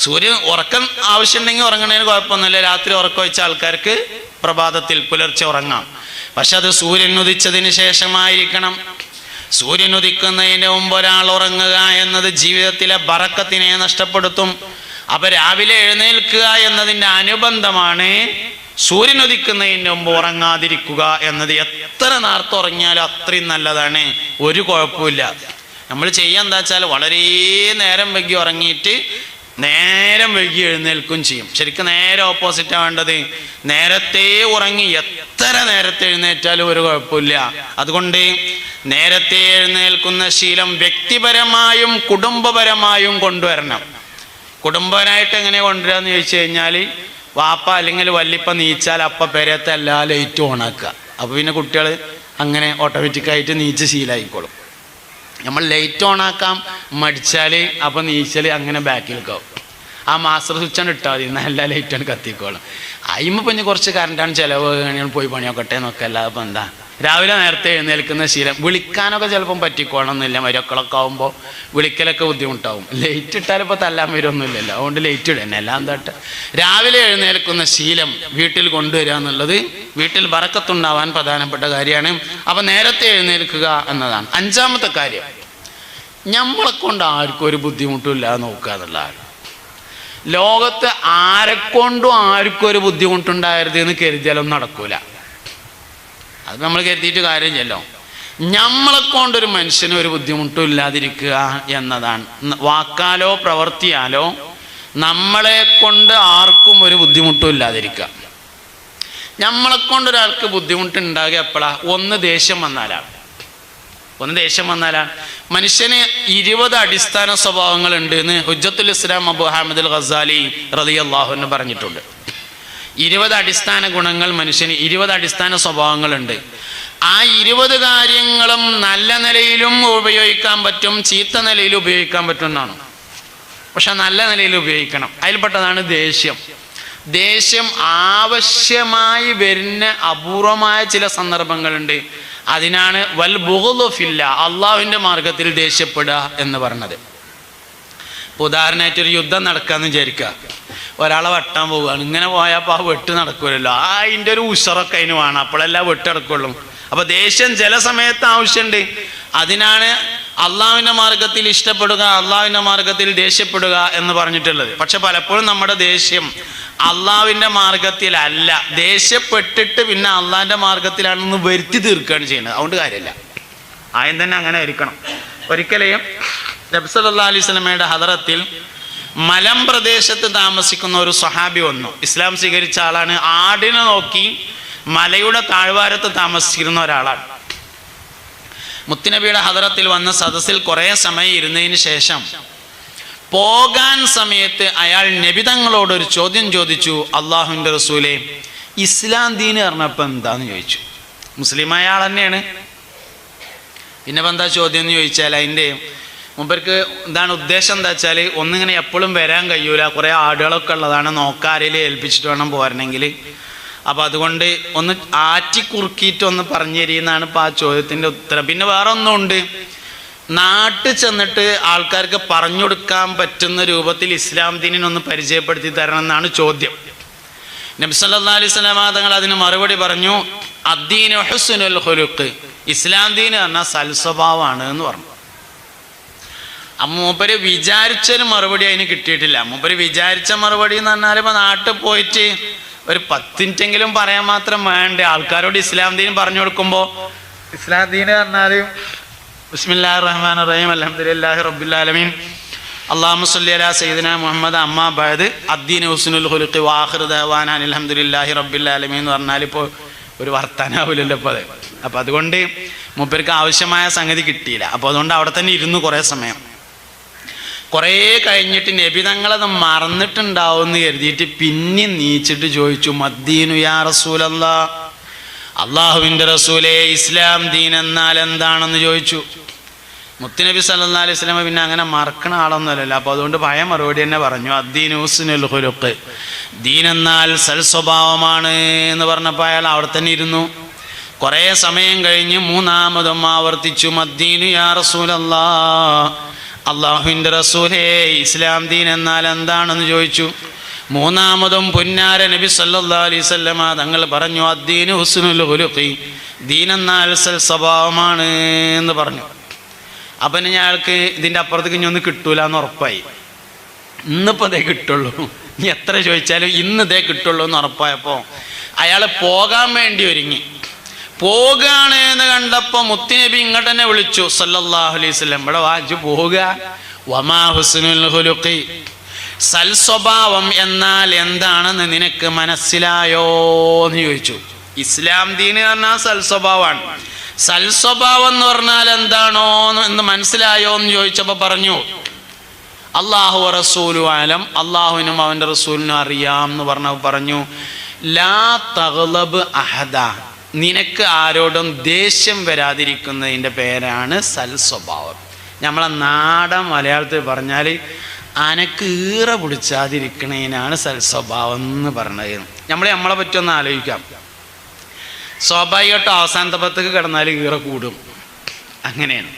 സൂര്യൻ ഉറക്കം ആവശ്യമുണ്ടെങ്കിൽ ഉറങ്ങണതിന് കുഴപ്പമൊന്നുമില്ല. രാത്രി ഉറക്കം വെച്ച ആൾക്കാർക്ക് പ്രഭാതത്തിൽ പുലർച്ചെ ഉറങ്ങാം. പക്ഷെ അത് സൂര്യൻ ഉദിച്ചതിന് ശേഷമായിരിക്കണം. സൂര്യൻ ഉദിക്കുന്നതിന് മുമ്പ് ഒരാൾ ഉറങ്ങുക എന്നത് ജീവിതത്തിലെ ബറക്കത്തിനെ നഷ്ടപ്പെടുത്തും. അപ്പൊ രാവിലെ എഴുന്നേൽക്കുക എന്നതിൻ്റെ അനുബന്ധമാണ് സൂര്യൻ ഉദിക്കുന്നതിന് മുമ്പ് ഉറങ്ങാതിരിക്കുക എന്നത്. എത്ര നേരത്തെ ഉറങ്ങിയാലും അത്രയും നല്ലതാണ്, ഒരു കുഴപ്പമില്ല. നമ്മൾ ചെയ്യാൻ എന്താ വെച്ചാൽ വളരെ നേരം വൈകി ഉറങ്ങിയിട്ട് നേരം വൈകി എഴുന്നേൽക്കും ചെയ്യും. ശരിക്കും നേരെ ഓപ്പോസിറ്റാണ് വേണ്ടത്. നേരത്തെ ഉറങ്ങി എത്ര നേരത്തെ എഴുന്നേറ്റാലും ഒരു കുഴപ്പമില്ല. അതുകൊണ്ട് നേരത്തെ എഴുന്നേൽക്കുന്ന ശീലം വ്യക്തിപരമായും കുടുംബപരമായും കൊണ്ടുവരണം. കുടുംബനായിട്ട് എങ്ങനെ കൊണ്ടുവരാന്ന് ചോദിച്ചു കഴിഞ്ഞാൽ, വാപ്പ അല്ലെങ്കിൽ വല്ലിപ്പ നീച്ചാൽ അപ്പ പെരത്തെ എല്ലാ ലൈറ്റും ഓണാക്കുക. അപ്പോൾ പിന്നെ കുട്ടികൾ അങ്ങനെ ഓട്ടോമാറ്റിക്കായിട്ട് നീച്ച് ശീലമായിക്കോളും. നമ്മൾ ലൈറ്റ് ഓണാക്കാം മടിച്ചാൽ അപ്പം നീച്ചൽ അങ്ങനെ ബാക്കിലേക്കാവും. ആ മാസ്റ്റർ സ്വിച്ചാണ് ഇട്ടാൽ മതി, എന്നാൽ എല്ലാ ലൈറ്റാണ് കത്തിക്കോളും. അയിമ്മ പിന്നെ കുറച്ച് കറണ്ടാണ് ചിലവ്, പോയി പണിയൊക്കട്ടെ എന്നൊക്കെ. അല്ലാതെ ഇപ്പം എന്താ രാവിലെ നേരത്തെ എഴുന്നേൽക്കുന്ന ശീലം. വിളിക്കാനൊക്കെ ചിലപ്പം പറ്റിക്കോണമെന്നില്ല, മരക്കളൊക്കെ ആകുമ്പോൾ വിളിക്കലൊക്കെ ബുദ്ധിമുട്ടാവും. ലേറ്റ് ഇട്ടാലും ഇപ്പോൾ തല്ലാൻ വരുമൊന്നുമില്ലല്ലോ, അതുകൊണ്ട് ലേറ്റ് ഇടന്നെ. എല്ലാം തട്ട് രാവിലെ എഴുന്നേൽക്കുന്ന ശീലം വീട്ടിൽ കൊണ്ടുവരിക എന്നുള്ളത് വീട്ടിൽ ബറക്കത്തുണ്ടാവാൻ പ്രധാനപ്പെട്ട കാര്യമാണ്. അപ്പം നേരത്തെ എഴുന്നേൽക്കുക എന്നതാണ്. അഞ്ചാമത്തെ കാര്യം, നമ്മളെ കൊണ്ട് ആർക്കും ഒരു ബുദ്ധിമുട്ടും ഇല്ലാതെ നോക്കുക എന്നുള്ളതാണ്. ലോകത്ത് ആരെക്കൊണ്ടും ആർക്കും ഒരു ബുദ്ധിമുട്ടുണ്ടാകരുത് എന്ന് കരുതിയാലൊന്നും നടക്കൂല. അത് നമ്മൾ കരുതിയിട്ട് കാര്യമില്ലല്ലോ. നമ്മളെ കൊണ്ടൊരു മനുഷ്യന് ഒരു ബുദ്ധിമുട്ടും ഇല്ലാതിരിക്കുക എന്നതാണ്. വാക്കാലോ പ്രവർത്തിയാലോ നമ്മളെ കൊണ്ട് ആർക്കും ഒരു ബുദ്ധിമുട്ടും ഇല്ലാതിരിക്കുക. നമ്മളെ കൊണ്ടൊരാൾക്ക് ബുദ്ധിമുട്ടുണ്ടാകുക എപ്പോഴാണ്? ഒന്ന് ദേഷ്യം വന്നാലാണ്. മനുഷ്യന് 20 അടിസ്ഥാന സ്വഭാവങ്ങളുണ്ട് എന്ന് ഹുജ്ജത്തുൽ ഇസ്ലാം അബൂ ഹാമിദ് അൽ ഗസാലി റളിയല്ലാഹു അൻഹു പറഞ്ഞിട്ടുണ്ട്. 20 അടിസ്ഥാന ഗുണങ്ങൾ മനുഷ്യന്, 20 അടിസ്ഥാന സ്വഭാവങ്ങളുണ്ട്. ആ 20 കാര്യങ്ങളും നല്ല നിലയിലും ഉപയോഗിക്കാൻ പറ്റും, ചീത്ത നിലയിലും ഉപയോഗിക്കാൻ പറ്റും എന്നാണ്. പക്ഷെ നല്ല നിലയിൽ ഉപയോഗിക്കണം. അതിൽപ്പെട്ടതാണ് ദേഷ്യം. ദേഷ്യം ആവശ്യമായി വരുന്ന അപൂർവമായ ചില സന്ദർഭങ്ങളുണ്ട്. അതിനാണ് വൽ ബുഗ്ളു ഫില്ലാ, അള്ളാഹുവിൻ്റെ മാർഗത്തിൽ ദേഷ്യപ്പെടുക എന്ന് പറഞ്ഞത്. ഉദാഹരണമായിട്ടൊരു യുദ്ധം നടക്കാന്ന് വിചാരിക്കുക. ഒരാളെ വെട്ടാൻ പോവുകയാണ്. ഇങ്ങനെ പോയാൽ അപ്പോൾ ആ വെട്ട് നടക്കൂലല്ലോ. അതിൻ്റെ ഒരു ഉഷറൊക്കെ അതിന് വേണം, അപ്പോഴെല്ലാം വെട്ട് നടക്കുള്ളൂ. അപ്പോൾ ദേഷ്യം ചില സമയത്ത് ആവശ്യമുണ്ട്. അതിനാണ് അള്ളാഹുവിൻ്റെ മാർഗത്തിൽ ഇഷ്ടപ്പെടുക, അള്ളാഹുവിൻ്റെ മാർഗത്തിൽ ദേഷ്യപ്പെടുക എന്ന് പറഞ്ഞിട്ടുള്ളത്. പക്ഷെ പലപ്പോഴും നമ്മുടെ ദേഷ്യം അള്ളാഹുവിൻ്റെ മാർഗത്തിലല്ല, ദേഷ്യപ്പെട്ടിട്ട് പിന്നെ അള്ളാഹിൻ്റെ മാർഗത്തിലാണെന്ന് വരുത്തി തീർക്കുകയാണ് ചെയ്യുന്നത്. അതുകൊണ്ട് കാര്യമില്ല. ആദ്യം തന്നെ അങ്ങനെ ആയിരിക്കണം. ഒരിക്കലെയും നബി സല്ലല്ലാഹു അലൈഹി വസല്ലമയുടെ ഹദറത്തിൽ മലമ്പ്രദേശത്ത് താമസിക്കുന്ന ഒരു സ്വഹാബി വന്നു. ഇസ്ലാം സ്വീകരിച്ച ആളാണ്. ആടിനെ നോക്കി മലയുടെ താഴ്വാരത്ത് താമസിച്ചിരുന്ന ഒരാളാണ്. മുത്തുനബിയുടെ ഹദറത്തിൽ വന്ന സദസ്സിൽ കുറേ സമയം ഇരുന്നതിന് ശേഷം പോകാൻ സമയത്ത് അയാൾ നബിതങ്ങളോടൊരു ചോദ്യം ചോദിച്ചു. അള്ളാഹുവിൻ്റെ റസൂലേ, ഇസ്ലാം ദീന് പറഞ്ഞപ്പോൾ എന്താന്ന് ചോദിച്ചു. മുസ്ലിമായ ആൾ തന്നെയാണ്. പിന്നെ എന്താ ചോദ്യം എന്ന് ചോദിച്ചാൽ അതിൻ്റെ മൂപ്പർക്ക് എന്താണ് ഉദ്ദേശം എന്താ വെച്ചാൽ, ഒന്നിങ്ങനെ എപ്പോഴും വരാൻ കഴിയൂല, കുറേ ആടുകളൊക്കെ ഉള്ളതാണ്, നോക്കാരയിൽ ഏൽപ്പിച്ചിട്ട് വേണം പോരണമെങ്കിൽ. അപ്പോൾ അതുകൊണ്ട് ഒന്ന് ആറ്റിക്കുറുക്കിയിട്ട് ഒന്ന് പറഞ്ഞു തരീന്നാണ് ഇപ്പോൾ ആ ചോദ്യത്തിൻ്റെ ഉത്തരം. പിന്നെ വേറെ ഒന്നുമുണ്ട്, നാട്ടിൽ ചെന്നിട്ട് ആൾക്കാർക്ക് പറഞ്ഞു കൊടുക്കാൻ പറ്റുന്ന രൂപത്തിൽ ഇസ്ലാം ദീനിനൊന്ന് പരിചയപ്പെടുത്തി തരണം എന്നാണ് ചോദ്യം. നബി സല്ലല്ലാഹു അലൈഹി വസല്ലം തങ്ങൾ അതിന് മറുപടി പറഞ്ഞു, അദ്ദീനു ഹുസ്നുൽ ഖുലുഖ്, ഇസ്ലാം ദീൻ പറഞ്ഞാൽ സൽസ്വഭാവമാണ് എന്ന് പറഞ്ഞു. മൂപ്പര് വിചാരിച്ചൊരു മറുപടി അതിന് കിട്ടിയിട്ടില്ല. മൂപ്പര് വിചാരിച്ച മറുപടി എന്ന് പറഞ്ഞാൽ ഇപ്പോൾ നാട്ടിൽ പോയിട്ട് ഒരു 10 മിനിറ്റെങ്കിലും പറയാൻ മാത്രം വേണ്ടേ. ആൾക്കാരോട് ഇസ്ലാം ദീൻ പറഞ്ഞു കൊടുക്കുമ്പോൾ ഇസ്ലാം ദീൻ പറഞ്ഞാൽ ബിസ്മില്ലാഹിർ റഹ്മാനിർ റഹീം അൽഹംദുലില്ലാഹി റബ്ബിൽ ആലമീൻ അല്ലാഹുമ്മ സ്വല്ലി അലാ സയ്യിദിനാ മുഹമ്മദ് അമ്മാ ബഅദ് അദ്ദീനു ഹുസ്നുൽ ഖുലുഖി വആഖിറു ദഅവാനാ അൽഹംദുലില്ലാഹി റബ്ബിൽ ആലമീൻ എന്ന് പറഞ്ഞാൽ ഇപ്പോൾ ഒരു വർത്താനാവില്ലല്ലോ ഇപ്പോൾ അത്. അപ്പോൾ അതുകൊണ്ട് മൂപ്പർക്ക് ആവശ്യമായ സംഗതി കിട്ടിയില്ല. അപ്പോൾ അതുകൊണ്ട് അവിടെ തന്നെ ഇരുന്നു കുറേ സമയം. കുറേ കഴിഞ്ഞിട്ട് നബി തങ്ങളത് മറന്നിട്ടുണ്ടാവും എന്ന് കരുതിയിട്ട് പിന്നെ നീച്ചിട്ട് ചോദിച്ചു, മദ്ദീനു യാ റസൂലല്ലാ, അള്ളാഹുവിൻ്റെ റസൂലേ, ഇസ്ലാം ദീൻ എന്നാൽ എന്താണെന്ന് ചോദിച്ചു. മുത്തുനബി സല്ലല്ലാഹു അലൈഹി വസല്ലം പിന്നെ അങ്ങനെ മറക്കണ ആളൊന്നുമല്ലല്ലോ. അപ്പോൾ അതുകൊണ്ട് പഴയ മറുപടി തന്നെ പറഞ്ഞു, അദ്ദീനു ഹുസ്നുൽ ഖുലുഖ്, ദീൻ എന്നാൽ സൽസ്വഭാവമാണ് എന്ന് പറഞ്ഞപ്പോൾ അയാൾ അവിടെ തന്നെ ഇരുന്നു. കുറേ സമയം കഴിഞ്ഞ് മൂന്നാമതും ആവർത്തിച്ചു, മദ്ദീനു യാ റസൂലല്ലാ, അള്ളാഹുവിൻ്റെ റസൂലേ, ഇസ്ലാം ദീൻ എന്നാൽ എന്താണെന്ന് ചോദിച്ചു. മൂന്നാമതും പുന്നാര നബി സല്ലല്ലാഹു അലൈഹി വസല്ലം തങ്ങൾ പറഞ്ഞു, അദ്ദീനു ഹുസ്നുൽ ഖുലുഖി, ദീൻ എന്നാൽ സൽസ്വഭാവമാണ് എന്ന് പറഞ്ഞു. അപ്പം ഞങ്ങൾക്ക് ഇതിൻ്റെ അപ്പുറത്തേക്ക് ഇനി ഒന്നും കിട്ടൂല എന്ന് ഉറപ്പായി. ഇന്നിപ്പോൾ ഇതേ കിട്ടുള്ളൂ, ഇനി എത്ര ചോദിച്ചാലും ഇന്ന് ഇതേ കിട്ടുള്ളൂ എന്ന് ഉറപ്പായപ്പോൾ അയാൾ പോകാൻ വേണ്ടി ഒരുങ്ങി. പോകാണ് എന്ന് കണ്ടപ്പോൾ മുത്തുനബി ഇങ്ങോട്ട് തന്നെ വിളിച്ചു സല്ലല്ലാഹു അലൈഹി വസല്ലം, ഇവിടെ വാജു പോവുക. വമാ ഹുസ്നുൽ ഖുലുഖി, സൽസ്വഭാവം എന്നാൽ എന്താണെന്ന് നിനക്ക് മനസ്സിലായോ എന്ന് ചോദിച്ചു. ഇസ്ലാം ദീൻ പറഞ്ഞാൽ സൽസ്വഭാവമാണ്. സൽസ്വഭാവം എന്ന് പറഞ്ഞാൽ എന്താണോ എന്ന് മനസ്സിലായോ എന്ന് ചോദിച്ചപ്പോൾ പറഞ്ഞു, അല്ലാഹു റസൂലു ആലം, അള്ളാഹുവിനും അവൻ്റെ റസൂലിനും അറിയാം എന്ന് പറഞ്ഞു, ലാ തഗ്ലബ് അഹദ, നിനക്ക് ആരോടും ദേഷ്യം വരാതിരിക്കുന്നതിൻ്റെ പേരാണ് സൽസ്വഭാവം. നമ്മളെ നാടൻ മലയാളത്തിൽ പറഞ്ഞാൽ അനക്ക് ഈറ പിടിച്ചാതിരിക്കണതിനാണ് സൽസ്വഭാവം എന്ന് പറഞ്ഞത്. നമ്മളെ പറ്റി ഒന്ന് ആലോചിക്കാം. സ്വാഭാവികമായിട്ടും അവസാനത്തെ പത്തേക്ക് കിടന്നാൽ ഈറ കൂടും. അങ്ങനെയാണ്.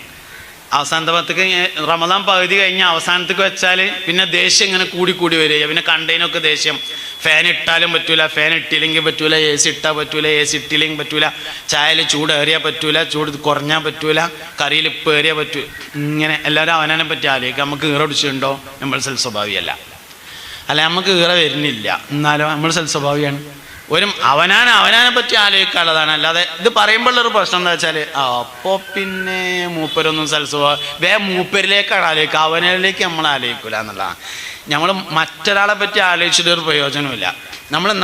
അവസാനത്തെ പത്തേക്ക് റമദാൻ പകുതി കഴിഞ്ഞ് അവസാനത്തേക്ക് വെച്ചാൽ പിന്നെ ദേഷ്യം ഇങ്ങനെ കൂടി വരിക. പിന്നെ കണ്ടതിനൊക്കെ ദേഷ്യം. ഫാൻ ഇട്ടാലും പറ്റൂല, ഫാൻ ഇട്ടില്ലെങ്കിൽ പറ്റൂല, AC ഇട്ടാൽ പറ്റൂല, AC ഇട്ടില്ലെങ്കിൽ പറ്റൂല, ചായയിൽ ചൂട് ഏറിയാൽ പറ്റൂല, ചൂട് കുറഞ്ഞാൽ പറ്റൂല, കറിയിൽ ഉപ്പ് ഏറിയാൽ പറ്റൂല. ഇങ്ങനെ എല്ലാവരും അവനെ പറ്റി ആലോചിക്കുക. നമുക്ക് ഈറ പിടിച്ചിട്ടുണ്ടോ? നമ്മൾ സൽസ്വഭാവിയല്ല. അല്ല, നമുക്ക് ഈറ വരുന്നില്ല, എന്നാലോ നമ്മൾ സൽസ്വഭാവിയാണ്. ഒരു അവനാനെ പറ്റി ആലോചിക്കാനുള്ളതാണ്. അല്ലാതെ ഇത് പറയുമ്പോഴുള്ളൊരു പ്രശ്നം എന്താ വെച്ചാൽ അപ്പോൾ പിന്നെ മൂപ്പരൊന്നും സൽസ്വഭാവം മൂപ്പരിലേക്കാണ് ആലോചിക്കുക, അവനിലേക്ക് നമ്മൾ ആലോചിക്കില്ല എന്നുള്ളതാണ്. നമ്മൾ മറ്റൊരാളെ പറ്റി ആലോചിച്ചിട്ടൊരു പ്രയോജനമില്ല.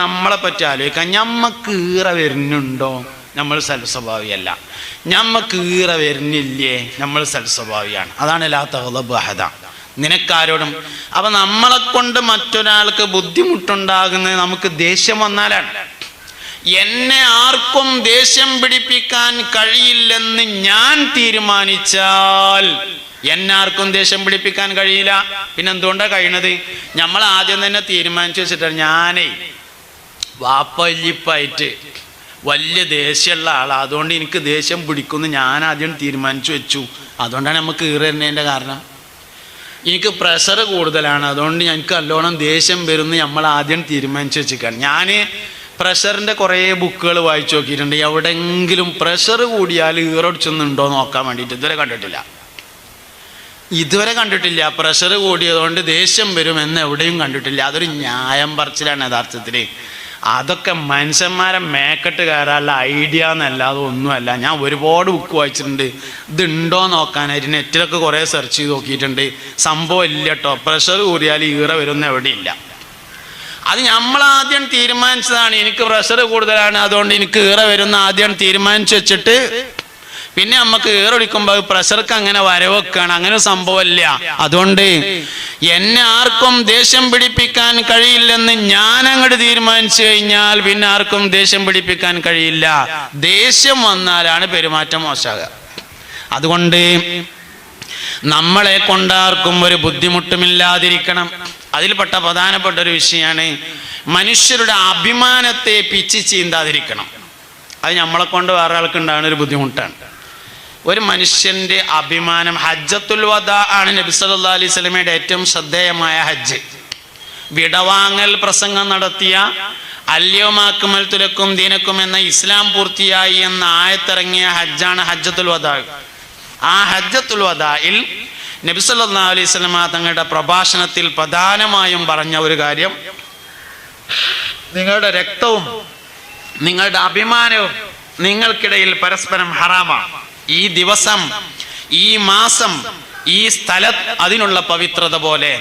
നമ്മളെ പറ്റി ആലോചിക്കുക. ഞമ്മക്ക് ഈറ വരുന്നുണ്ടോ? നമ്മൾ സൽസ്വഭാവിയല്ല. ഞമ്മക്ക് ഈറ വരുന്നില്ലേ? നമ്മൾ സൽസ്വഭാവിയാണ്. അതാണ് ലാ തഗ്ളബ് അഹദ. നിനക്കാരോടും. അപ്പൊ നമ്മളെ കൊണ്ട് മറ്റൊരാൾക്ക് ബുദ്ധിമുട്ടുണ്ടാകുന്നത് നമുക്ക് ദേഷ്യം വന്നാലാണ്. എന്നെ ആർക്കും ദേഷ്യം പിടിപ്പിക്കാൻ കഴിയില്ലെന്ന് ഞാൻ തീരുമാനിച്ചാൽ എന്നെ ആർക്കും ദേഷ്യം പിടിപ്പിക്കാൻ കഴിയില്ല. പിന്നെ എന്തുകൊണ്ടാണ് കഴിയണത്? നമ്മൾ ആദ്യം തന്നെ തീരുമാനിച്ചു വെച്ചിട്ടാണ്. ഞാനേ വാപ്പല്ലിപ്പായിട്ട് വലിയ ദേഷ്യമുള്ള ആളാണ്, അതുകൊണ്ട് എനിക്ക് ദേഷ്യം പിടിക്കുമെന്ന് ഞാൻ ആദ്യം തീരുമാനിച്ചു വെച്ചു. അതുകൊണ്ടാണ് നമുക്ക് ഈറ വരുന്നതിൻ്റെ കാരണം. എനിക്ക് പ്രഷർ കൂടുതലാണ്, അതുകൊണ്ട് എനിക്ക് നല്ലോണം ദേഷ്യം വരുമെന്ന് നമ്മൾ ആദ്യം തീരുമാനിച്ചു വെച്ചിരിക്കുകയാണ്. ഞാൻ പ്രഷറിൻ്റെ കുറേ ബുക്കുകൾ വായിച്ചു നോക്കിയിട്ടുണ്ട്. എവിടെയെങ്കിലും പ്രഷർ കൂടിയാൽ ഈറൊടിച്ചൊന്നുണ്ടോ നോക്കാൻ വേണ്ടിയിട്ട് ഇതുവരെ കണ്ടിട്ടില്ല. പ്രഷർ കൂടിയതുകൊണ്ട് ദേഷ്യം വരുമെന്ന് എവിടെയും കണ്ടിട്ടില്ല. അതൊരു ന്യായം പറച്ചിലാണ് യഥാർത്ഥത്തിൽ. അതൊക്കെ മനുഷ്യന്മാരെ മേക്കെട്ട് കയറാനുള്ള ഐഡിയ എന്നല്ലാതെ ഒന്നുമല്ല. ഞാൻ ഒരുപാട് ബുക്ക് വായിച്ചിട്ടുണ്ട്. ഇതുണ്ടോ നോക്കാനായിട്ട് നെറ്റിലൊക്കെ കുറേ സെർച്ച് ചെയ്ത് നോക്കിയിട്ടുണ്ട്. സംഭവം ഇല്ല കേട്ടോ. പ്രഷർ കൂടിയാൽ ഈറ വരുന്ന എവിടെയില്ല. അത് നമ്മളാദ്യം തീരുമാനിച്ചതാണ്. എനിക്ക് പ്രഷർ കൂടുതലാണ്, അതുകൊണ്ട് എനിക്ക് ഈറ വരുന്ന ആദ്യം തീരുമാനിച്ചു വെച്ചിട്ട് പിന്നെ നമുക്ക് ഈറൊടിക്കുമ്പോൾ പ്രഷർക്ക് അങ്ങനെ വരവെക്കാണ്. അങ്ങനെ സംഭവമില്ല. അതുകൊണ്ട് എന്നെ ആർക്കും ദേഷ്യം പിടിപ്പിക്കാൻ കഴിയില്ലെന്ന് ഞാൻ അങ്ങോട്ട് തീരുമാനിച്ചു കഴിഞ്ഞാൽ പിന്നെ ആർക്കും ദേഷ്യം പിടിപ്പിക്കാൻ കഴിയില്ല. ദേഷ്യം വന്നാലാണ് പെരുമാറ്റം മോശമാകുക. അതുകൊണ്ട് നമ്മളെ കൊണ്ടാർക്കും ഒരു ബുദ്ധിമുട്ടുമില്ലാതിരിക്കണം. അതിൽപ്പെട്ട പ്രധാനപ്പെട്ട ഒരു വിഷയമാണ് മനുഷ്യരുടെ അഭിമാനത്തെ പിച്ചി ചീന്താതിരിക്കണം. അത് നമ്മളെ കൊണ്ട് വേറെ ആൾക്കുണ്ടാകുന്ന ഒരു ബുദ്ധിമുട്ടാണ്. ഒരു മനുഷ്യന്റെ അഭിമാനം. ഹജ്ജത്തുൽ വദാ ആണ് നബി സല്ലല്ലാഹു അലൈഹി വസല്ലമയുടെ ഏറ്റവും ശ്രദ്ധേയമായ ഹജ്ജ്. വിടവാങ്ങൽ പ്രസംഗം നടത്തിയ അൽയൗമ അക്മൽതു ലക്കും ദീനക്കും എന്ന ഇസ്ലാം പൂർത്തിയായി എന്ന ആയത്തിറങ്ങിയ ഹജ്ജാണ് ഹജ്ജത്തുൽ വദാ. ആ ഹജ്ജത്തുൽ വദായിൽ നബി സല്ലല്ലാഹു അലൈഹി വസല്ലമ തങ്ങളുടെ പ്രഭാഷണത്തിൽ പ്രധാനമായും പറഞ്ഞ ഒരു കാര്യം, നിങ്ങളുടെ രക്തവും നിങ്ങളുടെ അഭിമാനവും നിങ്ങൾക്കിടയിൽ പരസ്പരം ഹറാമാണ്. ഈ ദിവസം, ഈ മാസം, ഈ സ്ഥലത്ത് അതിനുള്ള പവിത്രത പോലെ.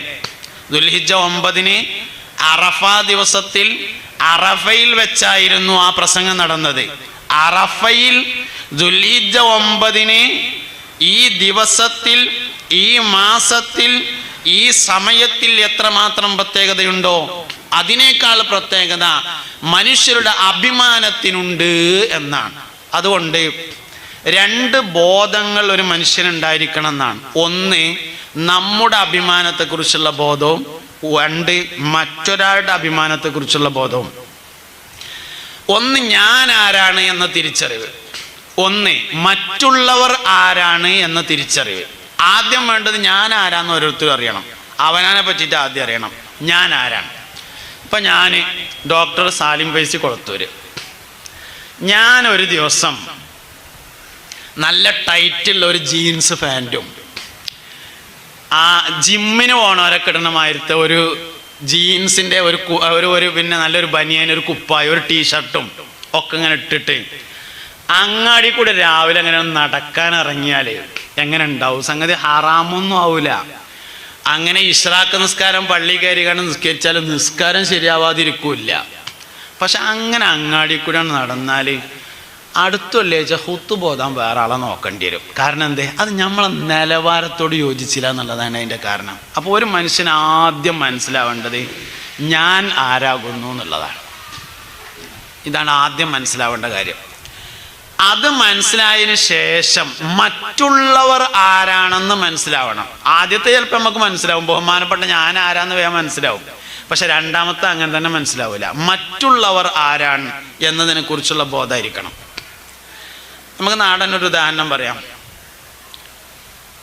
ദുൽഹിജ്ജ 9 അറഫ ദിവസത്തിൽ അറഫയിൽ വെച്ചായിരുന്നു ആ പ്രസംഗം നടന്നത്. അറഫയിൽ ദുൽഹിജ്ജ 9 ഈ ദിവസത്തിൽ, ഈ മാസത്തിൽ, ഈ സമയത്തിൽ എത്രമാത്രം പ്രത്യേകതയുണ്ടോ അതിനേക്കാൾ പ്രത്യേകത മനുഷ്യരുടെ അഭിമാനത്തിനുണ്ട് എന്നാണ്. അതുകൊണ്ട് 2 ബോധങ്ങൾ ഒരു മനുഷ്യനുണ്ടായിരിക്കണം എന്നാണ്. ഒന്ന്, നമ്മുടെ അഭിമാനത്തെക്കുറിച്ചുള്ള ബോധവും. 2, മറ്റൊരാളുടെ അഭിമാനത്തെക്കുറിച്ചുള്ള ബോധവും. ഒന്ന്, ഞാൻ ആരാണ് എന്ന തിരിച്ചറിവ്. ഒന്ന്, മറ്റുള്ളവർ ആരാണ് എന്ന തിരിച്ചറിവ്. ആദ്യം വേണ്ടത് ഞാൻ ആരാന്ന് ഓരോരുത്തരും അറിയണം. അവനെ പറ്റിയിട്ട് ആദ്യം അറിയണം ഞാൻ ആരാണ്. ഇപ്പം ഞാൻ ഡോക്ടർ സാലിം ഫൈസി കൊളത്തൂര്. ഞാൻ ഒരു ദിവസം നല്ല ടൈറ്റുള്ള ഒരു ജീൻസ് പാൻറ്റും ആ ജിമ്മിന് പോണവരൊക്കെ ഇടണമായിരുത്ത ഒരു ജീൻസിൻ്റെ ഒരു പിന്നെ നല്ലൊരു ബനിയൻ, ഒരു കുപ്പായ, ഒരു ടീഷർട്ടും ഒക്കെ ഇങ്ങനെ ഇട്ടിട്ട് അങ്ങാടി കൂടെ രാവിലെ അങ്ങനെ നടക്കാൻ ഇറങ്ങിയാൽ എങ്ങനെ ഉണ്ടാവും? സംഗതി ഹറാമൊന്നും ആവൂല. അങ്ങനെ ഇശ്റാഖ് നിസ്കാരം പള്ളി കയറി കണ്ട് നിസ്കരിച്ചാലും നിസ്കാരം ശരിയാവാതിരിക്കില്ല. പക്ഷെ അങ്ങനെ അങ്ങാടി കൂടെ നടന്നാൽ അടുത്തുള്ള ഹുത്തുബോധം വേറെ ആളെ നോക്കേണ്ടി വരും. കാരണം എന്തേ? അത് നമ്മളെ നിലവാരത്തോട് യോജിച്ചില്ല എന്നുള്ളതാണ് അതിൻ്റെ കാരണം. അപ്പോൾ ഒരു മനുഷ്യന് ആദ്യം മനസ്സിലാവേണ്ടത് ഞാൻ ആരാകുന്നു എന്നുള്ളതാണ്. ഇതാണ് ആദ്യം മനസ്സിലാവേണ്ട കാര്യം. അത് മനസ്സിലായതിനു ശേഷം മറ്റുള്ളവർ ആരാണെന്ന് മനസ്സിലാവണം. ആദ്യത്തെ ചിലപ്പോൾ നമുക്ക് മനസ്സിലാവും, ബഹുമാനപ്പെട്ട ഞാൻ ആരാന്ന് വേഗം മനസ്സിലാവും. പക്ഷെ രണ്ടാമത്തെ അങ്ങനെ തന്നെ മനസ്സിലാവില്ല. മറ്റുള്ളവർ ആരാണ് എന്നതിനെ കുറിച്ചുള്ള ബോധമായിരിക്കണം. നമുക്ക് നാടനൊരു ഉദാഹരണം പറയാം.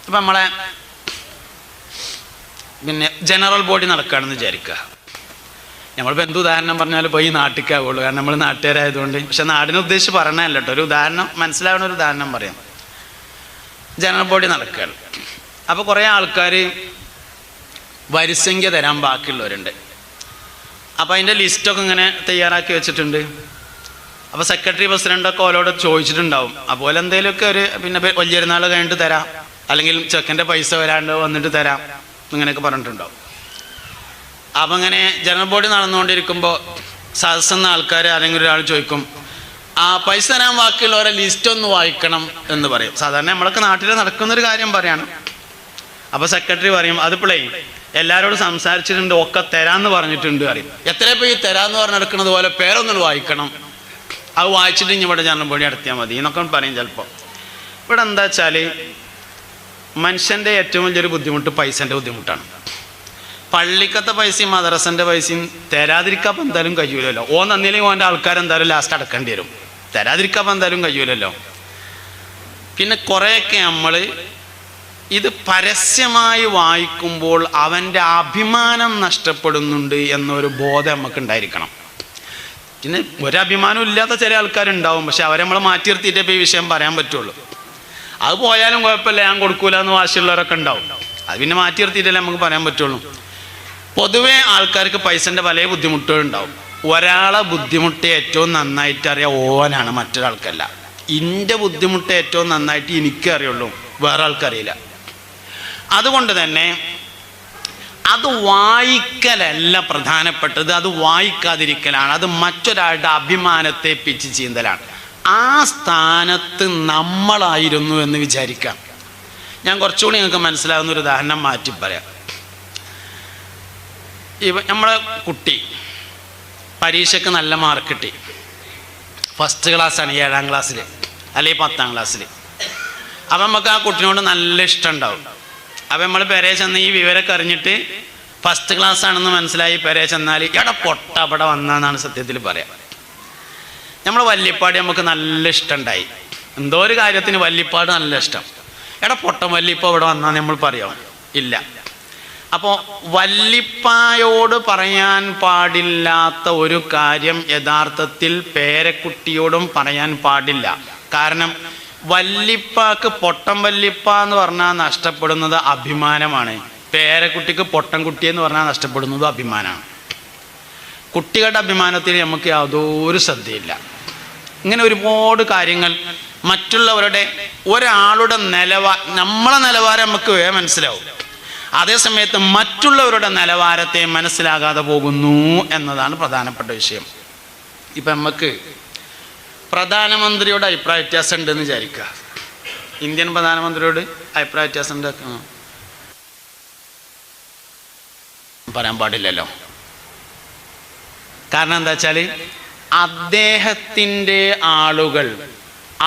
ഇപ്പം നമ്മളെ പിന്നെ ജനറൽ ബോഡി നടക്കുകയാണെന്ന് വിചാരിക്കുക. നമ്മളിപ്പോൾ എന്ത് ഉദാഹരണം പറഞ്ഞാലും ഇപ്പോൾ ഈ നാട്ടിലേക്കാവുള്ളൂ, കാരണം നമ്മൾ നാട്ടുകാരായതുകൊണ്ട്. പക്ഷെ നാടിനെ ഉദ്ദേശിച്ച് പറഞ്ഞതല്ല കേട്ടോ, ഒരു ഉദാഹരണം മനസ്സിലാവുന്ന ഒരു ഉദാഹരണം പറയാം. ജനറൽ ബോഡി നടക്കുകയാണ്. അപ്പോൾ കുറേ ആൾക്കാർ വരിസംഖ്യ തരാൻ ബാക്കിയുള്ളവരുണ്ട്. അപ്പോൾ അതിൻ്റെ ലിസ്റ്റൊക്കെ ഇങ്ങനെ തയ്യാറാക്കി വെച്ചിട്ടുണ്ട്. അപ്പോൾ സെക്രട്ടറി പ്രസിഡൻ്റൊക്കെ ഓരോട് ചോദിച്ചിട്ടുണ്ടാവും, അതുപോലെ എന്തെങ്കിലുമൊക്കെ ഒരു പിന്നെ വലിയൊരുനാൾ കഴിഞ്ഞിട്ട് തരാം, അല്ലെങ്കിൽ ചെക്കൻ്റെ പൈസ വരാണ്ട് വന്നിട്ട് തരാം, ഇങ്ങനെയൊക്കെ പറഞ്ഞിട്ടുണ്ടാവും. അപ്പം അങ്ങനെ ജനറൽ ബോഡി നടന്നുകൊണ്ടിരിക്കുമ്പോൾ സദസ്സെന്ന ആൾക്കാർ ആരെങ്കിലും ഒരാൾ ചോദിക്കും, ആ പൈസ തരാൻ ബാക്കിയുള്ളവരെ ലിസ്റ്റ് ഒന്ന് വായിക്കണം എന്ന് പറയും. സാധാരണ നമ്മളൊക്കെ നാട്ടിൽ നടക്കുന്നൊരു കാര്യം പറയാണ്. അപ്പോൾ സെക്രട്ടറി പറയും, അതിപ്പോഴേ എല്ലാവരോടും സംസാരിച്ചിട്ടുണ്ട്, ഒക്കെ തരാമെന്ന് പറഞ്ഞിട്ടുണ്ട് അറിയും. എത്ര ഇപ്പോൾ ഈ തരാമെന്ന് പറഞ്ഞെടുക്കുന്നത് പോലെ പേരൊന്നും വായിക്കണം, അത് വായിച്ചിട്ട് ഇനി ഇവിടെ ജനറൽ ബോഡി നടത്തിയാൽ മതി എന്നൊക്കെ പറയും ചിലപ്പോൾ. ഇവിടെ എന്താ വെച്ചാൽ മനുഷ്യൻ്റെ ഏറ്റവും വലിയൊരു ബുദ്ധിമുട്ട് പൈസൻ്റെ ബുദ്ധിമുട്ടാണ്. പള്ളിക്കത്തെ പൈസയും മദ്രസൻ്റെ പൈസയും തരാതിരിക്കാൻ എന്തായാലും കഴിയൂലല്ലോ. ഓൻ തന്നില്ലെങ്കിൽ ഓൻ്റെ ആൾക്കാരെന്തായാലും ലാസ്റ്റ് അടക്കേണ്ടി വരും. തരാതിരിക്കാൻ എന്തായാലും കഴിയൂലല്ലോ. പിന്നെ കുറേയൊക്കെ നമ്മൾ ഇത് പരസ്യമായി വായിക്കുമ്പോൾ അവൻ്റെ അഭിമാനം നഷ്ടപ്പെടുന്നുണ്ട് എന്നൊരു ബോധം നമുക്ക് ഉണ്ടായിരിക്കണം. പിന്നെ ഒരഭിമാനം ഇല്ലാത്ത ചില ആൾക്കാരുണ്ടാവും, പക്ഷെ അവരെ നമ്മൾ മാറ്റി നിർത്തിയിട്ടേ ഇപ്പോൾ ഈ വിഷയം പറയാൻ പറ്റുള്ളൂ. അത് പോയാലും കുഴപ്പമില്ല, ഞാൻ കൊടുക്കൂല എന്ന് വാശിയുള്ളവരൊക്കെ ഉണ്ടാവും. അത് പിന്നെ മാറ്റി നിർത്തിയിട്ടല്ലേ നമുക്ക് പറയാൻ പറ്റുള്ളൂ. പൊതുവെ ആൾക്കാർക്ക് പൈസൻ്റെ പല ബുദ്ധിമുട്ടുകളുണ്ടാവും. ഒരാളെ ബുദ്ധിമുട്ട് ഏറ്റവും നന്നായിട്ട് അറിയാം ഓനാണ്, മറ്റൊരാൾക്കല്ല. എൻ്റെ ബുദ്ധിമുട്ട് ഏറ്റവും നന്നായിട്ട് എനിക്കേ അറിയുള്ളൂ, വേറെ ആൾക്കറിയില്ല. അതുകൊണ്ട് തന്നെ അത് വായിക്കലല്ല പ്രധാനപ്പെട്ടത്, അത് വായിക്കാതിരിക്കലാണ്. അത് മറ്റൊരാളുടെ അഭിമാനത്തെ പിച്ച് ചീന്തലാണ്. ആ സ്ഥാനത്ത് നമ്മളായിരുന്നു എന്ന് വിചാരിക്കാം. ഞാൻ കുറച്ചുകൂടി നിങ്ങൾക്ക് മനസ്സിലാകുന്ന ഒരു ഉദാഹരണം മാറ്റി പറയാം. നമ്മളെ കുട്ടി പരീക്ഷയ്ക്ക് നല്ല മാർക്ക് കിട്ടി, ഫസ്റ്റ് ക്ലാസ്സാണ്, 7ാം ക്ലാസ്സിൽ അല്ലെങ്കിൽ 10ാം ക്ലാസ്സിൽ. അപ്പം നമുക്ക് ആ കുട്ടിനോട് നല്ല ഇഷ്ടം ഉണ്ടാവും. അപ്പം നമ്മൾ പെരേ ചെന്ന് ഈ വിവരമൊക്കെ അറിഞ്ഞിട്ട് ഫസ്റ്റ് ക്ലാസ് ആണെന്ന് മനസ്സിലായി പെരേ ചെന്നാൽ എവിടെ പൊട്ട അവിടെ വന്നാന്നാണ് സത്യത്തിൽ പറയാം. നമ്മൾ വല്യപ്പാട് നമുക്ക് നല്ല ഇഷ്ടമുണ്ടായി, എന്തോ ഒരു കാര്യത്തിന് വല്യപ്പാട് നല്ല ഇഷ്ടം. എടാ പൊട്ടം വല്യപ്പ ഇവിടെ വന്നാന്ന് നമ്മൾ പറയാം ഇല്ല. അപ്പോൾ വല്യപ്പായോട് പറയാൻ പാടില്ലാത്ത ഒരു കാര്യം യഥാർത്ഥത്തിൽ പേരക്കുട്ടിയോടും പറയാൻ പാടില്ല. കാരണം വല്യപ്പാക്ക് പൊട്ടം വല്യപ്പ എന്ന് പറഞ്ഞാൽ നഷ്ടപ്പെടുന്നത് അഭിമാനമാണ്, പേരക്കുട്ടിക്ക് പൊട്ടം കുട്ടി എന്ന് പറഞ്ഞാൽ നഷ്ടപ്പെടുന്നത് അഭിമാനമാണ്. കുട്ടികളുടെ അഭിമാനത്തിന് നമുക്ക് യാതൊരു ശ്രദ്ധയില്ല. ഇങ്ങനെ ഒരുപാട് കാര്യങ്ങൾ മറ്റുള്ളവരുടെ ഒരാളുടെ നമ്മളെ നിലവാരം നമുക്ക് മനസ്സിലാവും, അതേസമയത്ത് മറ്റുള്ളവരുടെ നിലവാരത്തെ മനസ്സിലാകാതെ പോകുന്നു എന്നതാണ് പ്രധാനപ്പെട്ട വിഷയം. ഇപ്പം നമുക്ക് പ്രധാനമന്ത്രിയോട് അഭിപ്രായ വ്യത്യാസം ഉണ്ടെന്ന് വിചാരിക്കുക. ഇന്ത്യൻ പ്രധാനമന്ത്രിയോട് അഭിപ്രായ വ്യത്യാസം ഉണ്ട് പറയാൻ പാടില്ലല്ലോ. കാരണം എന്താ വെച്ചാൽ അദ്ദേഹത്തിൻ്റെ ആളുകൾ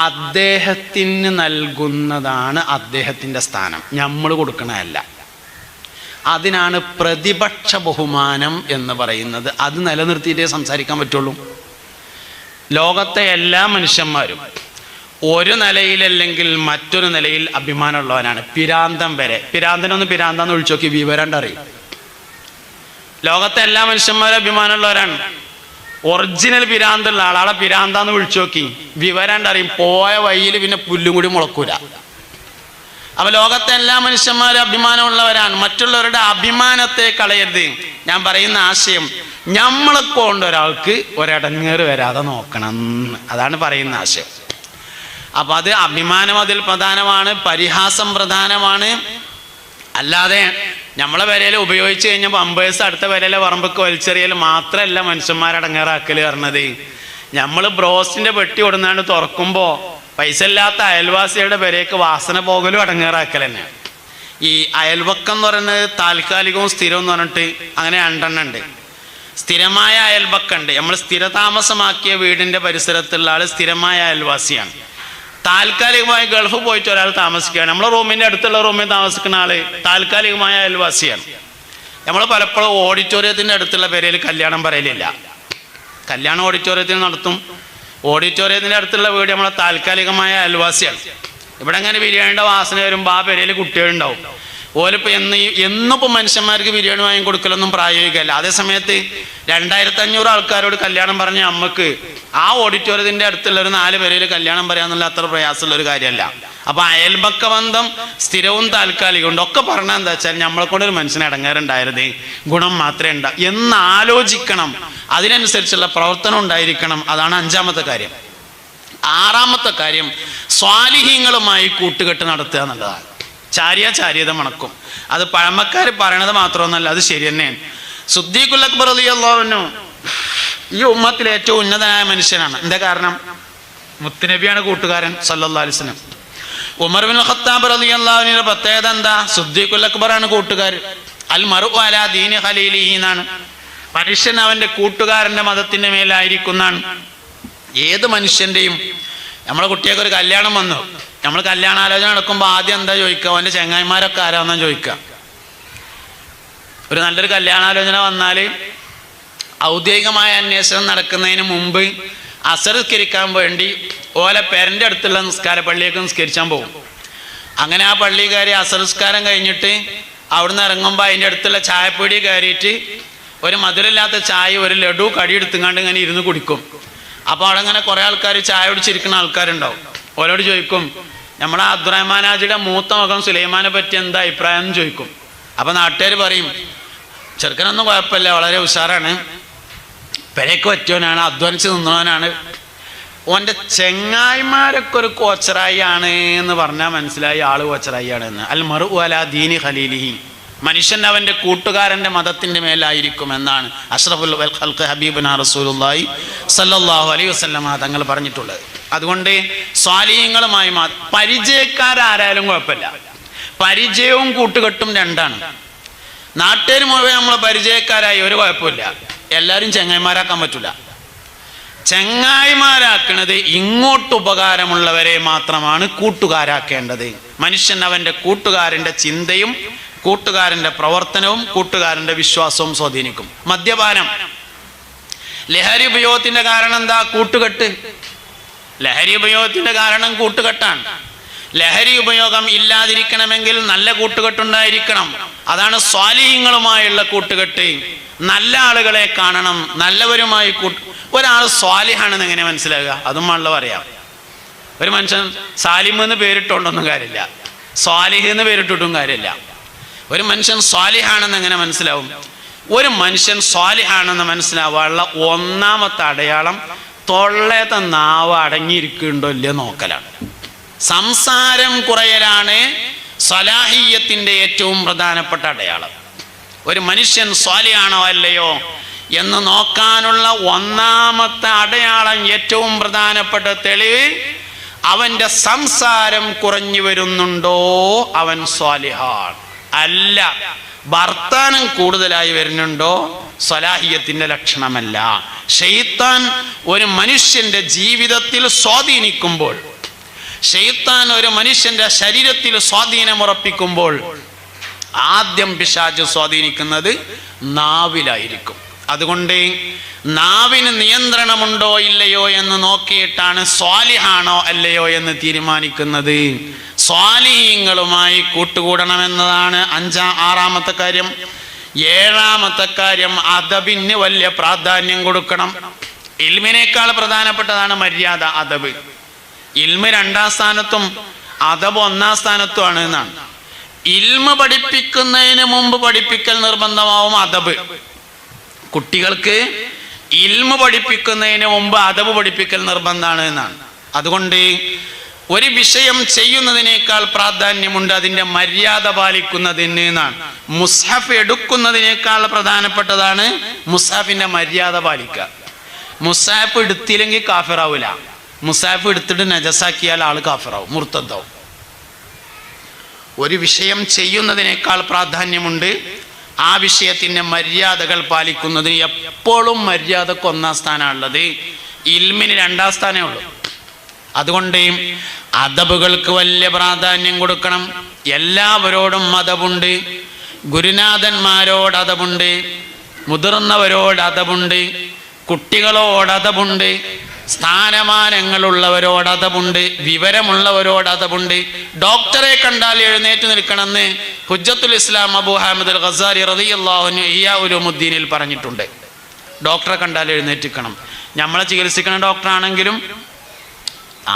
അദ്ദേഹത്തിന് നൽകുന്നതാണ് അദ്ദേഹത്തിൻ്റെ സ്ഥാനം, നമ്മൾ കൊടുക്കണമല്ല. അതിനാണ് പ്രതിപക്ഷ ബഹുമാനം എന്ന് പറയുന്നത്. അത് നിലനിർത്തിയിട്ടേ സംസാരിക്കാൻ പറ്റുള്ളൂ. ലോകത്തെ എല്ലാ മനുഷ്യന്മാരും ഒരു നിലയിലല്ലെങ്കിൽ മറ്റൊരു നിലയിൽ അഭിമാനമുള്ളവനാണ്. പിരാന്തം വരെ, പിരാന്തനൊന്ന് പിരാന്താന്ന് വിളിച്ചു നോക്കി വിവരണ്ട് അറിയും. ലോകത്തെ എല്ലാ മനുഷ്യന്മാരും അഭിമാനമുള്ളവരാണ്. ഒറിജിനൽ പിരാന്തുള്ള ആളാളെ പിരാന്താന്ന് വിളിച്ചു നോക്കി വിവരണ്ട് അറിയും. പോയ വഴിയിൽ പിന്നെ പുല്ലും കൂടി മുളക്കൂല. അപ്പൊ ലോകത്തെ എല്ലാ മനുഷ്യന്മാരും അഭിമാനമുള്ളവരാണ്. മറ്റുള്ളവരുടെ അഭിമാനത്തെ കളയരുത്. ഞാൻ പറയുന്ന ആശയം നമ്മളെ കൊണ്ട് ഒരാൾക്ക് ഒരടങ്ങേറ് വരാതെ നോക്കണം, അതാണ് പറയുന്ന ആശയം. അപ്പൊ അത് അഭിമാനം അതിൽ പ്രധാനമാണ്, പരിഹാസം പ്രധാനമാണ്. അല്ലാതെ നമ്മളെ വരയിൽ ഉപയോഗിച്ച് കഴിഞ്ഞാൽ പമ്പേഴ്സ് അടുത്ത വരയിലെ പറമ്പൊക്കെ വലിച്ചെറിയൽ മാത്രമല്ല മനുഷ്യന്മാരടങ്ങേറാക്കൽ പറഞ്ഞത്. നമ്മൾ ബ്രോസ്റ്റിന്റെ പെട്ടി കൊടുന്നാണ്ട് തുറക്കുമ്പോൾ പൈസ ഇല്ലാത്ത അയൽവാസിയുടെ പെരേക്ക് വാസന പോകലും അടങ്ങേറാക്കൽ തന്നെ. ഈ അയൽവക്കം എന്ന് പറയുന്നത് താൽക്കാലികവും സ്ഥിരവും എന്ന് പറഞ്ഞിട്ട് അങ്ങനെ 2 ഉണ്ട്. സ്ഥിരമായ അയൽവക്കുണ്ട്, നമ്മൾ സ്ഥിരതാമസമാക്കിയ വീടിൻ്റെ പരിസരത്തുള്ള ആൾ സ്ഥിരമായ അയൽവാസിയാണ്. താൽക്കാലികമായി ഗൾഫ് പോയിട്ട് ഒരാൾ താമസിക്കുകയാണ്, നമ്മളെ റൂമിൻ്റെ അടുത്തുള്ള റൂമിൽ താമസിക്കുന്ന ആൾ താൽക്കാലികമായ അയൽവാസിയാണ്. നമ്മൾ പലപ്പോഴും ഓഡിറ്റോറിയത്തിൻ്റെ അടുത്തുള്ള പേരിൽ കല്യാണം പറയലില്ല. കല്യാണം ഓഡിറ്റോറിയത്തിൽ നടത്തും, ഓഡിറ്റോറിയത്തിൻ്റെ അടുത്തുള്ള വീട് നമ്മളെ താൽക്കാലികമായ അയൽവാസിയാണ്. ഇവിടെ അങ്ങനെ ബിരിയാണിയുടെ വാസന വരുമ്പോൾ ആ പെരയിൽ കുട്ടികളുണ്ടാവും. ഓലിപ്പോൾ എന്നിപ്പോൾ മനുഷ്യന്മാർക്ക് ബിരിയാണി വാങ്ങി കൊടുക്കലൊന്നും പ്രായോഗികമല്ല. അതേ സമയത്ത് 2500 ആൾക്കാരോട് കല്യാണം പറഞ്ഞ അമ്മക്ക് ആ ഓഡിറ്റോറിയത്തിൻ്റെ അടുത്തുള്ള ഒരു 4 പേരയിൽ കല്യാണം പറയാന്നുള്ള അത്ര പ്രയാസമുള്ള ഒരു കാര്യമല്ല. അപ്പൊ അയൽപക്ക ബന്ധം സ്ഥിരവും താൽക്കാലികമുണ്ട്. ഒക്കെ പറഞ്ഞാൽ എന്താ വെച്ചാൽ നമ്മളെ കൊണ്ടൊരു മനുഷ്യനെ ഇടങ്ങേറുണ്ടായിരുന്നേ, ഗുണം മാത്രമേ എന്നാലോചിക്കണം. അതിനനുസരിച്ചുള്ള പ്രവർത്തനം ഉണ്ടായിരിക്കണം. അതാണ് 5ാമത്തെ കാര്യം. 6ാമത്തെ കാര്യം സ്വാലിഹീങ്ങളുമായി കൂട്ടുകെട്ട് നടത്തുക എന്നുള്ളതാണ്. ചാര്യത മണക്കും. അത് പഴമക്കാർ പറയണത് മാത്രമൊന്നല്ല, അത് ശരി തന്നെയാണ്. സിദ്ദീഖുൽ അക്ബർ റളിയല്ലാഹു അൻഹു ഈ ഉമ്മത്തിലെ ഏറ്റവും ഉന്നതനായ മനുഷ്യനാണ്. എന്താ കാരണം? മുത്തുനബിയാണ് കൂട്ടുകാരൻ സല്ലല്ലാഹു അലൈഹി വസല്ലം. ഉമർ ബിൻ ഖത്താബ് റളിയല്ലാഹു അൻഹുവിന്റെ പ്രത്യേകത എന്താ? സിദ്ദീഖുൽ അക്ബറാണ് കൂട്ടുകാർ. അൽ മർഉ അലാ ദീനി ഖലീലിഹി എന്നാണ്. മനുഷ്യൻ അവന്റെ കൂട്ടുകാരന്റെ മതത്തിന്റെ മേലായിരിക്കുന്നതാണ്. ഏത് മനുഷ്യന്റെയും, നമ്മളെ കുട്ടിയൊക്കെ ഒരു കല്യാണം വന്നു, നമ്മൾ കല്യാണാലോചന നടക്കുമ്പോൾ ആദ്യം എന്താ ചോദിക്കുക? അവൻ്റെ ചങ്ങായിമാരൊക്കെ ആരാന്നാ ചോദിക്കുക. ഒരു നല്ലൊരു കല്യാണാലോചന വന്നാൽ ഔദ്യോഗികമായ അന്വേഷണം നടക്കുന്നതിന് മുമ്പ് അസർ നിസ്കരിക്കാൻ വേണ്ടി ഓലെ പേരൻ്റെ അടുത്തുള്ള നിസ്കാര പള്ളിയൊക്കെ നിസ്കരിച്ചാൻ പോകും. അങ്ങനെ ആ പള്ളി കയറി അസർ നിസ്കാരം കഴിഞ്ഞിട്ട് അവിടുന്ന് ഇറങ്ങുമ്പോൾ അതിൻ്റെ അടുത്തുള്ള ചായപ്പൊടി കയറിയിട്ട് ഒരു മധുരമില്ലാത്ത ചായ, ഒരു ലഡു കടിയെടുത്തുങ്ങാണ്ട് ഇങ്ങനെ ഇരുന്ന് കുടിക്കും. അപ്പോൾ അവിടെ ഇങ്ങനെ കുറേ ആൾക്കാർ ചായ കുടിച്ചിരിക്കുന്ന ആൾക്കാരുണ്ടാവും. ഓരോട് ചോദിക്കും, നമ്മളെ അബ്ദുറഹ്മാൻ ഹാജിയുടെ മൂത്ത മകൻ സുലൈമാനെ പറ്റി എന്താ അഭിപ്രായം എന്ന് ചോദിക്കും. അപ്പം നാട്ടുകാർ പറയും, ചെറുക്കനൊന്നും കുഴപ്പമില്ല, വളരെ ഉഷാറാണ്, പെരയ്ക്ക് പറ്റിയവനാണ്, അധ്വാനിച്ച് നിന്നവനാണ്, ഓൻ്റെ ചെങ്ങായിമാരൊക്കെ ഒരു കോച്ചറായി ആണ് എന്ന് പറഞ്ഞാൽ മനസ്സിലായി ആള് കോച്ചറായി ആണ് എന്ന്. അൽ മർഉ അലാ ദീനി ഖലീലിഹി, മനുഷ്യൻ അവൻ്റെ കൂട്ടുകാരൻ്റെ മതത്തിൻ്റെ മേലായിരിക്കും എന്നാണ് അഷ്റഫുൽ ഖൽഖ് ഹബീബുനാ റസൂലുള്ളാഹി സല്ലല്ലാഹു അലൈഹി വസല്ലമ തങ്ങൾ പറഞ്ഞിട്ടുള്ളത്. അതുകൊണ്ട് സ്വാലിഹീങ്ങളുമായി പരിചയക്കാരായാലും കുഴപ്പമില്ല. പരിചയവും കൂട്ടുകെട്ടും രണ്ടാണ്. നാട്ടുകാർ മുഴുവൻ നമ്മളെ പരിചയക്കാരായി ഒരു കുഴപ്പമില്ല, എല്ലാവരും ചെങ്ങായിമാരാക്കാൻ പറ്റില്ല. ചെങ്ങായിമാരാക്കുന്നത് ഇങ്ങോട്ട് ഉപകാരമുള്ളവരെ മാത്രമാണ് കൂട്ടുകാരാക്കേണ്ടത്. മനുഷ്യൻ അവൻ്റെ കൂട്ടുകാരൻ്റെ ചിന്തയും കൂട്ടുകാരൻ്റെ പ്രവർത്തനവും കൂട്ടുകാരൻ്റെ വിശ്വാസവും സ്വാധീനിക്കും. മദ്യപാനം, ലഹരി ഉപയോഗത്തിന്റെ കാരണം എന്താ? കൂട്ടുകെട്ട്. ലഹരി ഉപയോഗത്തിന്റെ കാരണം കൂട്ടുകെട്ടാണ്. ലഹരി ഉപയോഗം ഇല്ലാതിരിക്കണമെങ്കിൽ നല്ല കൂട്ടുകെട്ടുണ്ടായിരിക്കണം. അതാണ് സ്വാലിഹീങ്ങളുമായുള്ള കൂട്ടുകെട്ട്. നല്ല ആളുകളെ കാണണം, നല്ലവരുമായി ഒരാൾ സ്വാലിഹാണെന്ന് എങ്ങനെ മനസ്സിലാകുക? അതും ആണല്ലോ പറയാം. ഒരു മനുഷ്യൻ സാലിം എന്ന് പേരിട്ടുകൊണ്ടൊന്നും കാര്യമില്ല, സ്വാലിഹ് എന്ന് പേരിട്ടിട്ടും കാര്യമില്ല. ഒരു മനുഷ്യൻ സ്വാലിഹാണെന്ന് എങ്ങനെ മനസ്സിലാവും? ഒരു മനുഷ്യൻ സ്വാലിഹാണെന്ന് മനസ്സിലാവാനുള്ള 1ാമത്തെ അടയാളം തൊള്ളേത്തെ നാവ് അടങ്ങിയിരിക്കുന്നുണ്ടോ ഇല്ലയോ നോക്കലാണ്. സംസാരം കുറയലാണ് സ്വലാഹിയ്യത്തിന്റെ ഏറ്റവും പ്രധാനപ്പെട്ട അടയാളം. ഒരു മനുഷ്യൻ സ്വാലിഹാണോ അല്ലയോ എന്ന് നോക്കാനുള്ള 1ാമത്തെ അടയാളം, ഏറ്റവും പ്രധാനപ്പെട്ട തെളിവ്, അവന്റെ സംസാരം കുറഞ്ഞു വരുന്നുണ്ടോ അവൻ സ്വാലിഹാൻ. അല്ല, വർത്താനം കൂടുതലായി വരുന്നുണ്ടോ സ്വലാഹിയത്തിന്റെ ലക്ഷണമല്ല. ശൈത്താൻ ഒരു മനുഷ്യന്റെ ജീവിതത്തിൽ സ്വാധീനിക്കുമ്പോൾ, ശൈത്താൻ ഒരു മനുഷ്യന്റെ ശരീരത്തിൽ സ്വാധീനമുറപ്പിക്കുമ്പോൾ ആദ്യം പിശാച് സ്വാധീനിക്കുന്നത് നാവിലായിരിക്കും. അതുകൊണ്ട് നാവിന് നിയന്ത്രണമുണ്ടോ ഇല്ലയോ എന്ന് നോക്കിയിട്ടാണ് സ്വാലിഹാണോ അല്ലയോ എന്ന് തീരുമാനിക്കുന്നത്. സ്വാലിഹീങ്ങളുമായി കൂട്ടുകൂടണമെന്നതാണ് 6ാമത്തെ കാര്യം. 7ാമത്തെ കാര്യം, അദബിന് വലിയ പ്രാധാന്യം കൊടുക്കണം. ഇൽമിനേക്കാൾ പ്രധാനപ്പെട്ടതാണ് മര്യാദ, അദബ്. ഇൽമ് 2ാം സ്ഥാനത്തും അദബ് 1ാം സ്ഥാനത്തുമാണ് എന്നാണ്. ഇൽമ് പഠിപ്പിക്കുന്നതിന് മുമ്പ് പഠിപ്പിക്കൽ നിർബന്ധമാവും അദബ്. കുട്ടികൾക്ക് ഇൽമ് പഠിപ്പിക്കുന്നതിന് മുമ്പ് അദബ് പഠിപ്പിക്കൽ നിർബന്ധമാണ് എന്നാണ്. അതുകൊണ്ട് ഒരു വിഷയം ചെയ്യുന്നതിനേക്കാൾ പ്രാധാന്യമുണ്ട് അതിൻ്റെ മര്യാദ പാലിക്കുന്നതിന് എന്നാണ്. മുസ്ഹഫ് എടുക്കുന്നതിനേക്കാൾ പ്രധാനപ്പെട്ടതാണ് മുസ്ഹഫിന്റെ മര്യാദ പാലിക്കുക. മുസ്ഹഫ് എടുത്തില്ലെങ്കിൽ കാഫിറാവില്ല. മുസ്ഹഫ് എടുത്തിട്ട് നജസാക്കിയാൽ ആള് കാഫിറാവും, മുർത്തദ്ദാവും. ഒരു വിഷയം ചെയ്യുന്നതിനേക്കാൾ പ്രാധാന്യമുണ്ട് ആ വിഷയത്തിന്റെ മര്യാദകൾ പാലിക്കുന്നതിന്. എപ്പോഴും മര്യാദക്ക് 1ാം സ്ഥാനമുള്ളത്, ഇൽമിന് 2ാം സ്ഥാനമേ ഉള്ളൂ. അതുകൊണ്ട് അദബുകൾക്ക് വലിയ പ്രാധാന്യം കൊടുക്കണം. എല്ലാവരോടും അദബുണ്ട്. ഗുരുനാഥന്മാരോട് അദബുണ്ട്, മുതിർന്നവരോട് അദബുണ്ട്, കുട്ടികളോട് അദബുണ്ട്, സ്ഥാനമാനങ്ങളുള്ളവരോട് അതവുണ്ട്, വിവരമുള്ളവരോട് അതവുണ്ട്. ഡോക്ടറെ കണ്ടാൽ എഴുന്നേറ്റ് നിൽക്കണമെന്ന് ഹുജ്ജത്തുൽ ഇസ്ലാം അബൂ ഹാമിദ് അൽ ഗസാലി റളിയല്ലാഹു അൻഹു ഇഹ്യാ ഉലൂമുദ്ദീനിൽ പറഞ്ഞിട്ടുണ്ട്. ഡോക്ടറെ കണ്ടാൽ എഴുന്നേറ്റിക്കണം. നമ്മളെ ചികിത്സിക്കുന്ന ഡോക്ടറാണെങ്കിലും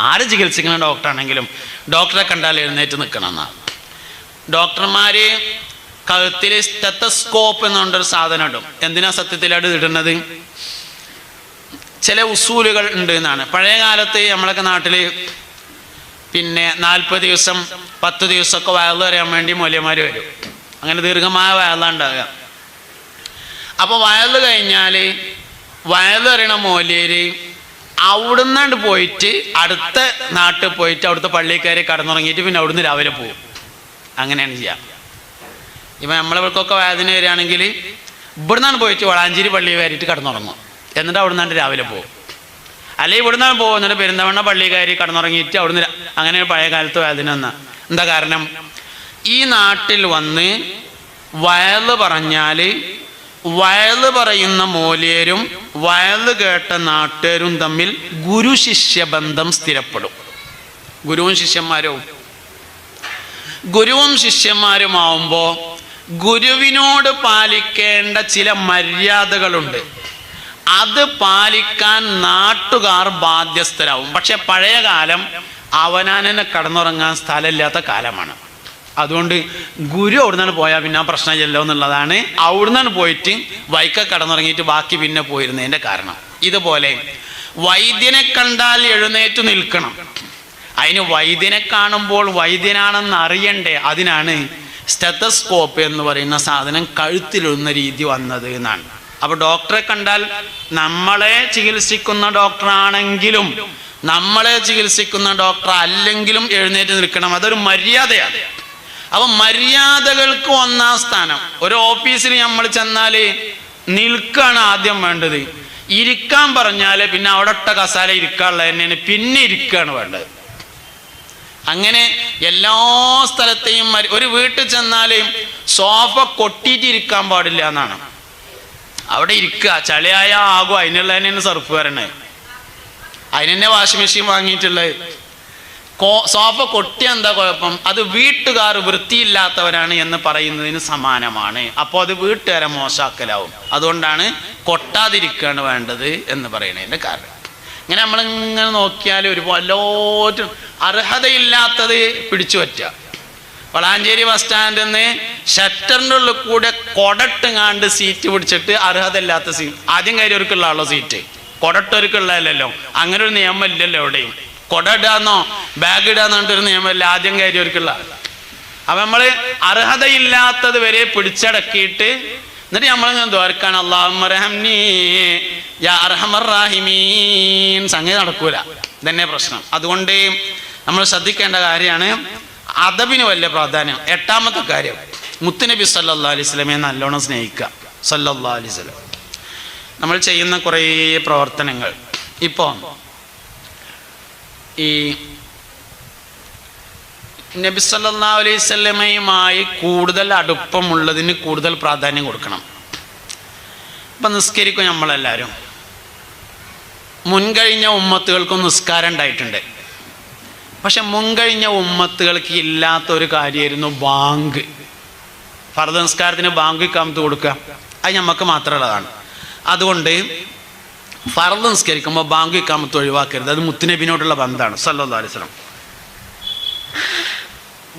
ആര് ചികിത്സിക്കുന്ന ഡോക്ടറാണെങ്കിലും ഡോക്ടറെ കണ്ടാൽ എഴുന്നേറ്റ് നിൽക്കണം എന്നാണ്. ഡോക്ടർമാർ കഴുത്തിൽ സ്റ്റെത്തസ്കോപ്പ് എന്നുകൊണ്ടൊരു സാധനം ഇടും. എന്തിനാ സത്യത്തിൽ അത് ഇടുന്നത്? ചില ഉസൂലുകൾ ഉണ്ട് എന്നാണ്. പഴയ കാലത്ത് നമ്മളൊക്കെ നാട്ടിൽ 40 ദിവസം 10 ദിവസമൊക്കെ വയറ് പറയാൻ വേണ്ടി മൗലവിമാർ വരും. അങ്ങനെ ദീർഘമായ വയറുണ്ടാകുക. അപ്പോൾ വയറ് കഴിഞ്ഞാൽ വയറ് അറിയണ മൗലവി അവിടുന്ന് പോയിട്ട് അടുത്ത നാട്ടിൽ പോയിട്ട് അവിടുത്തെ പള്ളിക്കാരെ കടന്നുറങ്ങിയിട്ട് പിന്നെ അവിടുന്ന് രാവിലെ പോകും. അങ്ങനെയാണ് ചെയ്യുക. ഇപ്പം നമ്മളിവർക്കൊക്കെ വേദന വരികയാണെങ്കിൽ ഇവിടുന്നാണ് പോയിട്ട് വളാഞ്ചേരി പള്ളിയിൽ കയറിയിട്ട് കടന്നുറങ്ങും. എന്നിട്ട് അവിടുന്ന് രാവിലെ പോകും. അല്ലെങ്കിൽ ഇവിടുന്നാണ് പോകുന്നത് പെരിന്തമണ്ണ പള്ളി കയറി കടന്നുറങ്ങിയിട്ട് അവിടുന്ന് അങ്ങനെ പഴയ കാലത്ത് വേദന എന്നാ. എന്താ കാരണം? ഈ നാട്ടിൽ വന്ന് വയല് പറഞ്ഞാൽ വയല് പറയുന്ന മൂല്യരും വയല് കേട്ട നാട്ടുകാരും തമ്മിൽ ഗുരു ശിഷ്യ ബന്ധം സ്ഥിരപ്പെടും. ഗുരുവും ശിഷ്യന്മാരുമാവുമ്പോൾ ഗുരുവിനോട് പാലിക്കേണ്ട ചില മര്യാദകളുണ്ട്. അത് പാലിക്കാൻ നാട്ടുകാർ ബാധ്യസ്ഥരാവും. പക്ഷെ പഴയ കാലം അവനാനെ കടന്നുറങ്ങാൻ സ്ഥലമില്ലാത്ത കാലമാണ്. അതുകൊണ്ട് ഗുരു അവിടുന്നാണ് പോയാൽ പിന്നെ ആ പ്രശ്നമില്ലല്ലോ എന്നുള്ളതാണ് അവിടുന്നാണ് പോയിട്ട് വൈക്ക കടന്നുറങ്ങിയിട്ട് ബാക്കി പിന്നെ പോയിരുന്നതിൻ്റെ കാരണം. ഇതുപോലെ വൈദ്യനെ കണ്ടാൽ എഴുന്നേറ്റ് നിൽക്കണം. അതിന് വൈദ്യനെ കാണുമ്പോൾ വൈദ്യനാണെന്ന് അറിയണ്ടേ? അതിനാണ് സ്റ്റെത്തസ്കോപ്പ് എന്ന് പറയുന്ന സാധനം കഴുത്തിലിടുന്ന രീതി വന്നത് എന്നാണ്. അപ്പോൾ ഡോക്ടറെ കണ്ടാൽ നമ്മളെ ചികിത്സിക്കുന്ന ഡോക്ടറാണെങ്കിലും നമ്മളെ ചികിത്സിക്കുന്ന ഡോക്ടർ അല്ലെങ്കിലും എഴുന്നേറ്റ് നിൽക്കണം. അതൊരു മര്യാദയാണ്. അപ്പം മര്യാദകൾക്ക് ഒന്നാം സ്ഥാനം. ഒരു ഓഫീസിൽ നമ്മൾ ചെന്നാൽ നിൽക്കാണ് ആദ്യം വേണ്ടത്. ഇരിക്കാൻ പറഞ്ഞാൽ പിന്നെ അവിടെ ഒട്ട കസാല ഇരിക്കാനുള്ളത് തന്നെയാണ്, പിന്നെ ഇരിക്കുകയാണ് വേണ്ടത്. അങ്ങനെ എല്ലാ സ്ഥലത്തെയും ഒരു വീട്ടിൽ ചെന്നാൽ സോഫ കൊട്ടിയിട്ട് ഇരിക്കാൻ പാടില്ല എന്നാണ്. അവിടെ ഇരിക്കുക, ചളിയായ ആകും. അതിനുള്ള തന്നെയാണ് സർഫ് വരണേ. അതിനെന്നെ വാഷിംഗ് മെഷീൻ വാങ്ങിയിട്ടുള്ളത്. സോഫ കൊട്ടിയ എന്താ കുഴപ്പം? അത് വീട്ടുകാർ വൃത്തിയില്ലാത്തവരാണ് എന്ന് പറയുന്നതിന് സമാനമാണ്. അപ്പോൾ അത് വീട്ടുകാരെ മോശാക്കലാവും. അതുകൊണ്ടാണ് കൊട്ടാതിരിക്കുകയാണ് വേണ്ടത് എന്ന് പറയുന്നതിൻ്റെ കാരണം. ഇങ്ങനെ നമ്മളിങ്ങനെ നോക്കിയാൽ എല്ലാവരും അർഹതയില്ലാത്തത് പിടിച്ചു പറ്റുക. വളാഞ്ചേരി ബസ് സ്റ്റാൻഡിൽ നിന്ന് ഷട്ടറിൻ്റെ ഉള്ളിൽ കൂടെ കൊടട്ടുങ്ങാണ്ട് സീറ്റ് പിടിച്ചിട്ട് അർഹതയില്ലാത്ത സീറ്റ് ആദ്യം കയറിയവർക്കുള്ള ആളോ സീറ്റ്, കൊടട്ടവർക്കുള്ളതല്ലോ. അങ്ങനെ ഒരു നിയമം ഇല്ലല്ലോ എവിടെയും. കൊട ഇടാന്നോ ബാഗ് ഇടാന്ന് പറഞ്ഞിട്ടൊരു നിയമമില്ല, ആദ്യം കയറിയവർക്കുള്ള. അപ്പം നമ്മൾ അർഹതയില്ലാത്തത് വരെ പിടിച്ചടക്കിയിട്ട് എന്നിട്ട് നമ്മളിങ്ങനെ ദ്വാരക്കാണ് അല്ലാഹുമ്മ റഹംനി യാ അർഹമർ റഹീമീൻ. സംഗതി നടക്കൂല. ഇതന്നെ പ്രശ്നം. അതുകൊണ്ട് നമ്മൾ ശ്രദ്ധിക്കേണ്ട കാര്യമാണ്. അദബിന് വലിയ പ്രാധാന്യം. 8ാമത്തെ കാര്യം, മുത്തുനബി സല്ലല്ലാഹു അലൈഹി വസല്ലമയെ നല്ലോണം സ്നേഹിക്കുക. സല്ലല്ലാഹു അലൈഹി വസല്ലം നമ്മൾ ചെയ്യുന്ന കുറേ പ്രവർത്തനങ്ങൾ ഇപ്പോൾ ഈ നബി സല്ലല്ലാഹു അലൈഹി വസല്ലമയുമായി കൂടുതൽ അടുപ്പമുള്ളതിന് കൂടുതൽ പ്രാധാന്യം കൊടുക്കണം. ഇപ്പം നിസ്കരിക്കും നമ്മളെല്ലാവരും. മുൻകഴിഞ്ഞ ഉമ്മത്തുകൾക്കും നിസ്കാരം ഉണ്ടായിട്ടുണ്ട്. പക്ഷെ മുൻകഴിഞ്ഞ ഉമ്മത്തുകൾക്ക് ഇല്ലാത്തൊരു കാര്യമായിരുന്നു ബാങ്ക്. ഫർദ് നിസ്കാരത്തിന് ബാങ്ക് ഇഖാമത്ത് കൊടുക്കുക, അത് നമുക്ക് മാത്രമുള്ളതാണ്. അതുകൊണ്ട് ഫർദ് നിസ്കരിക്കുമ്പോൾ ബാങ്ക് ഇഖാമത്ത് ഒഴിവാക്കരുത്. അത് മുത്തുനബിനോടുള്ള ബന്ധമാണ് സല്ലല്ലാഹു അലൈഹി വസല്ലം.